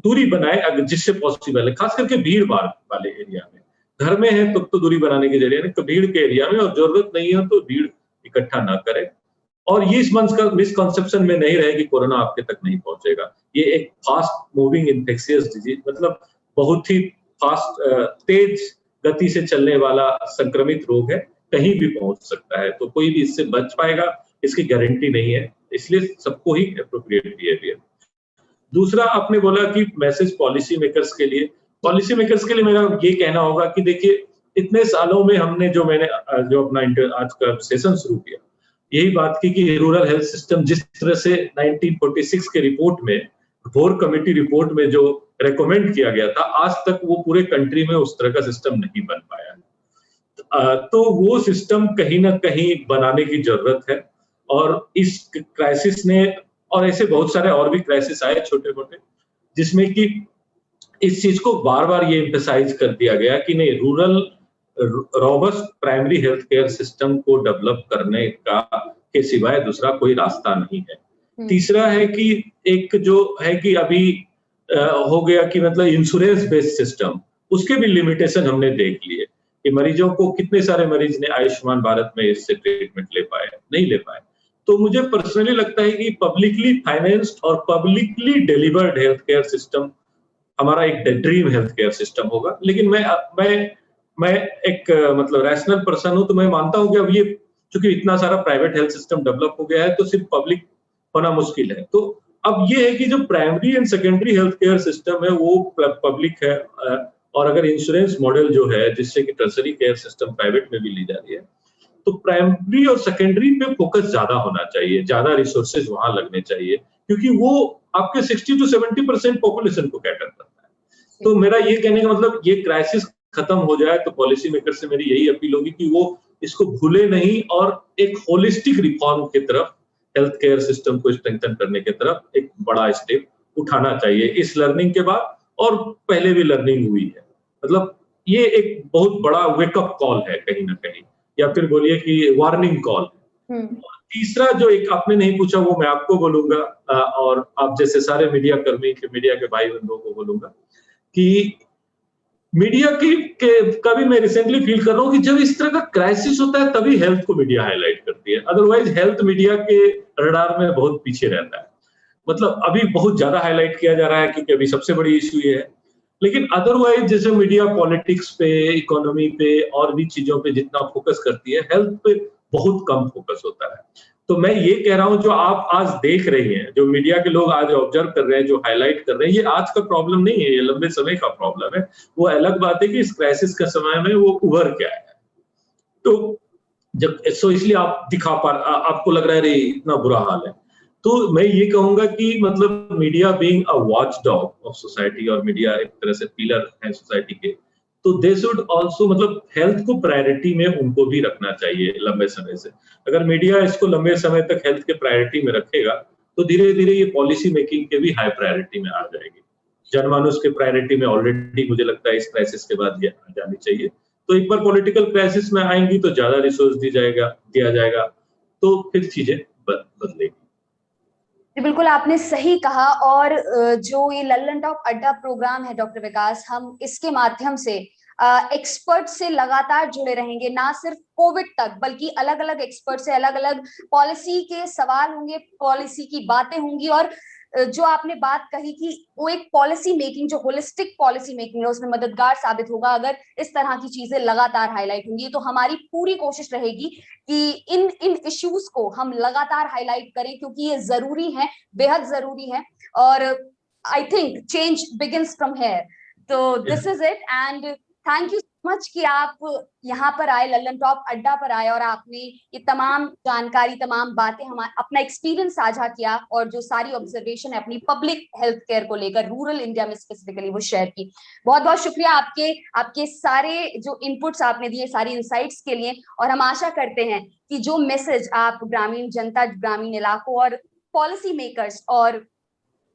दूरी बनाए अगर जिससे पॉसिबल है, खास करके भीड़ भाड़ वाले एरिया में। घर में है तो दूरी बनाने की जरिए नहीं, भीड़ के एरिया में, और जरूरत नहीं है तो भीड़ इकट्ठा ना करें। और ये इस मिसकॉन्सेप्शन में नहीं रहे कि कोरोना आपके तक नहीं पहुंचेगा। ये एक फास्ट मूविंग इन्फेक्शियस डिजीज, मतलब बहुत ही फास्ट, तेज गति से चलने वाला संक्रमित रोग है, कहीं भी पहुंच सकता है। तो कोई भी इससे बच पाएगा इसकी गारंटी नहीं है, इसलिए सबको ही एप्रोप्रिएट बिहेवियर। दूसरा, आपने बोला कि मैसेज पॉलिसी मेकर्स के लिए। पॉलिसी मेकर्स के लिए मेरा ये कहना होगा कि देखिए, इतने सालों में हमने जो अपना आज का सेशन शुरू किया, यही बात की कि रूरल हेल्थ सिस्टम जिस तरह से 1946 के रिपोर्ट में, भोर कमेटी रिपोर्ट में जो रेकमेंड किया गया था, आज तक वो पूरे कंट्री में उस तरह का सिस्टम नहीं बन पाया। तो वो सिस्टम कहीं ना कहीं बनाने की जरूरत है। और इस क्राइसिस ने, और ऐसे बहुत सारे और भी क्राइसिस आए छोटे मोटे, जिसमें कि इस चीज को बार बार ये एम्फसाइज कर दिया गया कि नहीं, rural robust primary health care system को डेवलप करने के सिवाय दूसरा कोई रास्ता नहीं है। तीसरा है कि एक जो है कि अभी हो गया कि मतलब इंश्योरेंस बेस्ड सिस्टम, उसके भी लिमिटेशन हमने देख लिए कि मरीजों को, कितने सारे मरीज ने आयुष्मान भारत में इससे ट्रीटमेंट ले पाए, नहीं ले पाए। तो मुझे पर्सनली लगता है कि पब्लिकली फाइनेंस्ड और publicly delivered health care system हमारा एक ड्रीम हेल्थ केयर सिस्टम होगा। लेकिन मैं एक मतलब रैशनल पर्सन हूं, तो मैं मानता हूं कि अब ये चूंकि इतना सारा प्राइवेट हेल्थ सिस्टम डेवलप हो गया है, तो सिर्फ पब्लिक होना मुश्किल है। तो अब ये है कि जो primary and secondary health care system है वो पब्लिक है, और अगर इंश्योरेंस मॉडल जो है जिससे कि टर्सरी केयर सिस्टम प्राइवेट में भी ली जा रही है, तो प्राइमरी और सेकेंडरी पे फोकस ज्यादा होना चाहिए, ज्यादा रिसोर्सेज वहां लगने चाहिए, क्योंकि वो आपके 60 to 70% पॉपुलेशन को कैटर करता है। तो मेरा ये कहने का मतलब, ये क्राइसिस खत्म हो जाए तो पॉलिसी मेकर से मेरी यही अपील होगी कि वो इसको भूले नहीं और एक होलिस्टिक रिफॉर्म की तरफ, हेल्थ केयर सिस्टम को स्ट्रेंथन करने की तरफ एक बड़ा स्टेप उठाना चाहिए इस लर्निंग के बाद। और पहले भी लर्निंग हुई है, मतलब ये एक बहुत बड़ा वेकअप कॉल है कहीं ना कहीं, या फिर बोलिए कि वार्निंग कॉल। तीसरा जो एक आपने नहीं पूछा वो मैं आपको बोलूंगा, और आप जैसे सारे मीडिया कर्मी के, मीडिया के भाई बंधुओं को बोलूंगा कि मीडिया का भी मैं रिसेंटली फील कर रहा हूँ कि जब इस तरह का क्राइसिस होता है तभी हेल्थ को मीडिया हाईलाइट करती है, अदरवाइज हेल्थ मीडिया के रडार में बहुत पीछे रहता है। मतलब अभी बहुत ज्यादा हाईलाइट किया जा रहा है क्योंकि अभी सबसे बड़ी इश्यू ये है, लेकिन अदरवाइज जैसे मीडिया पॉलिटिक्स पे, इकोनॉमी पे और भी चीजों पे जितना फोकस करती है, हेल्थ पे बहुत कम फोकस होता है। तो मैं ये कह रहा हूं, जो आप आज देख रही हैं, जो मीडिया के लोग आज ऑब्जर्व कर रहे हैं, जो हाईलाइट कर रहे हैं, ये आज का प्रॉब्लम नहीं है, ये लंबे समय का प्रॉब्लम है। वो अलग बात है कि इस क्राइसिस का समय में वो उभर के आया है। तो जब इसलिए आप आपको लग रहा है रे इतना बुरा हाल है। तो मैं ये कहूंगा कि मतलब media being a watch dog of society, और मीडिया एक तरह से पिलर है सोसाइटी के, तो दे शुड आल्सो मतलब हेल्थ को प्रायोरिटी में उनको भी रखना चाहिए लंबे समय से। अगर मीडिया इसको लंबे समय तक हेल्थ के प्रायोरिटी में रखेगा तो धीरे धीरे ये पॉलिसी मेकिंग के भी हाई प्रायोरिटी में आ जाएगी। जनमानुष के प्रायोरिटी में ऑलरेडी मुझे लगता है इस क्राइसिस के बाद जानी चाहिए। तो एक बार पॉलिटिकल क्राइसिस में आएंगी तो ज्यादा रिसोर्स दिया जाएगा, तो फिर चीजें बदलेगी। बिल्कुल आपने सही कहा। और जो ये लल्लन टॉप अड्डा प्रोग्राम है डॉक्टर विकास, हम इसके माध्यम से एक्सपर्ट से लगातार जुड़े रहेंगे, ना सिर्फ कोविड तक बल्कि अलग अलग एक्सपर्ट से अलग अलग पॉलिसी के सवाल होंगे, पॉलिसी की बातें होंगी। और जो आपने बात कही कि वो एक पॉलिसी मेकिंग, जो होलिस्टिक पॉलिसी मेकिंग है, उसमें मददगार साबित होगा अगर इस तरह की चीजें लगातार हाईलाइट होंगी। तो हमारी पूरी कोशिश रहेगी कि इन इश्यूज को हम लगातार हाईलाइट करें, क्योंकि ये जरूरी है, बेहद जरूरी है। और I think change begins from here. तो this is it, and thank you so much कि आप यहाँ पर आए, लल्लन टॉप अड्डा पर आए, और आपने ये तमाम जानकारी, तमाम बातें, अपना एक्सपीरियंस साझा किया, और जो सारी ऑब्जर्वेशन है अपनी पब्लिक हेल्थ केयर को लेकर रूरल इंडिया में स्पेसिफिकली वो शेयर की। बहुत बहुत शुक्रिया आपके सारे जो इनपुट्स आपने दिए, सारी इंसाइट्स के लिए। और हम आशा करते हैं कि जो मैसेज आप ग्रामीण जनता, ग्रामीण इलाकों और पॉलिसी मेकर्स और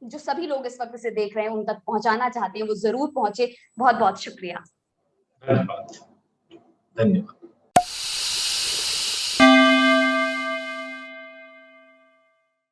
जो सभी लोग इस वक्त से देख रहे हैं उन तक पहुंचाना चाहते हैं, वो जरूर पहुंचे। बहुत बहुत शुक्रिया। धन्यवाद।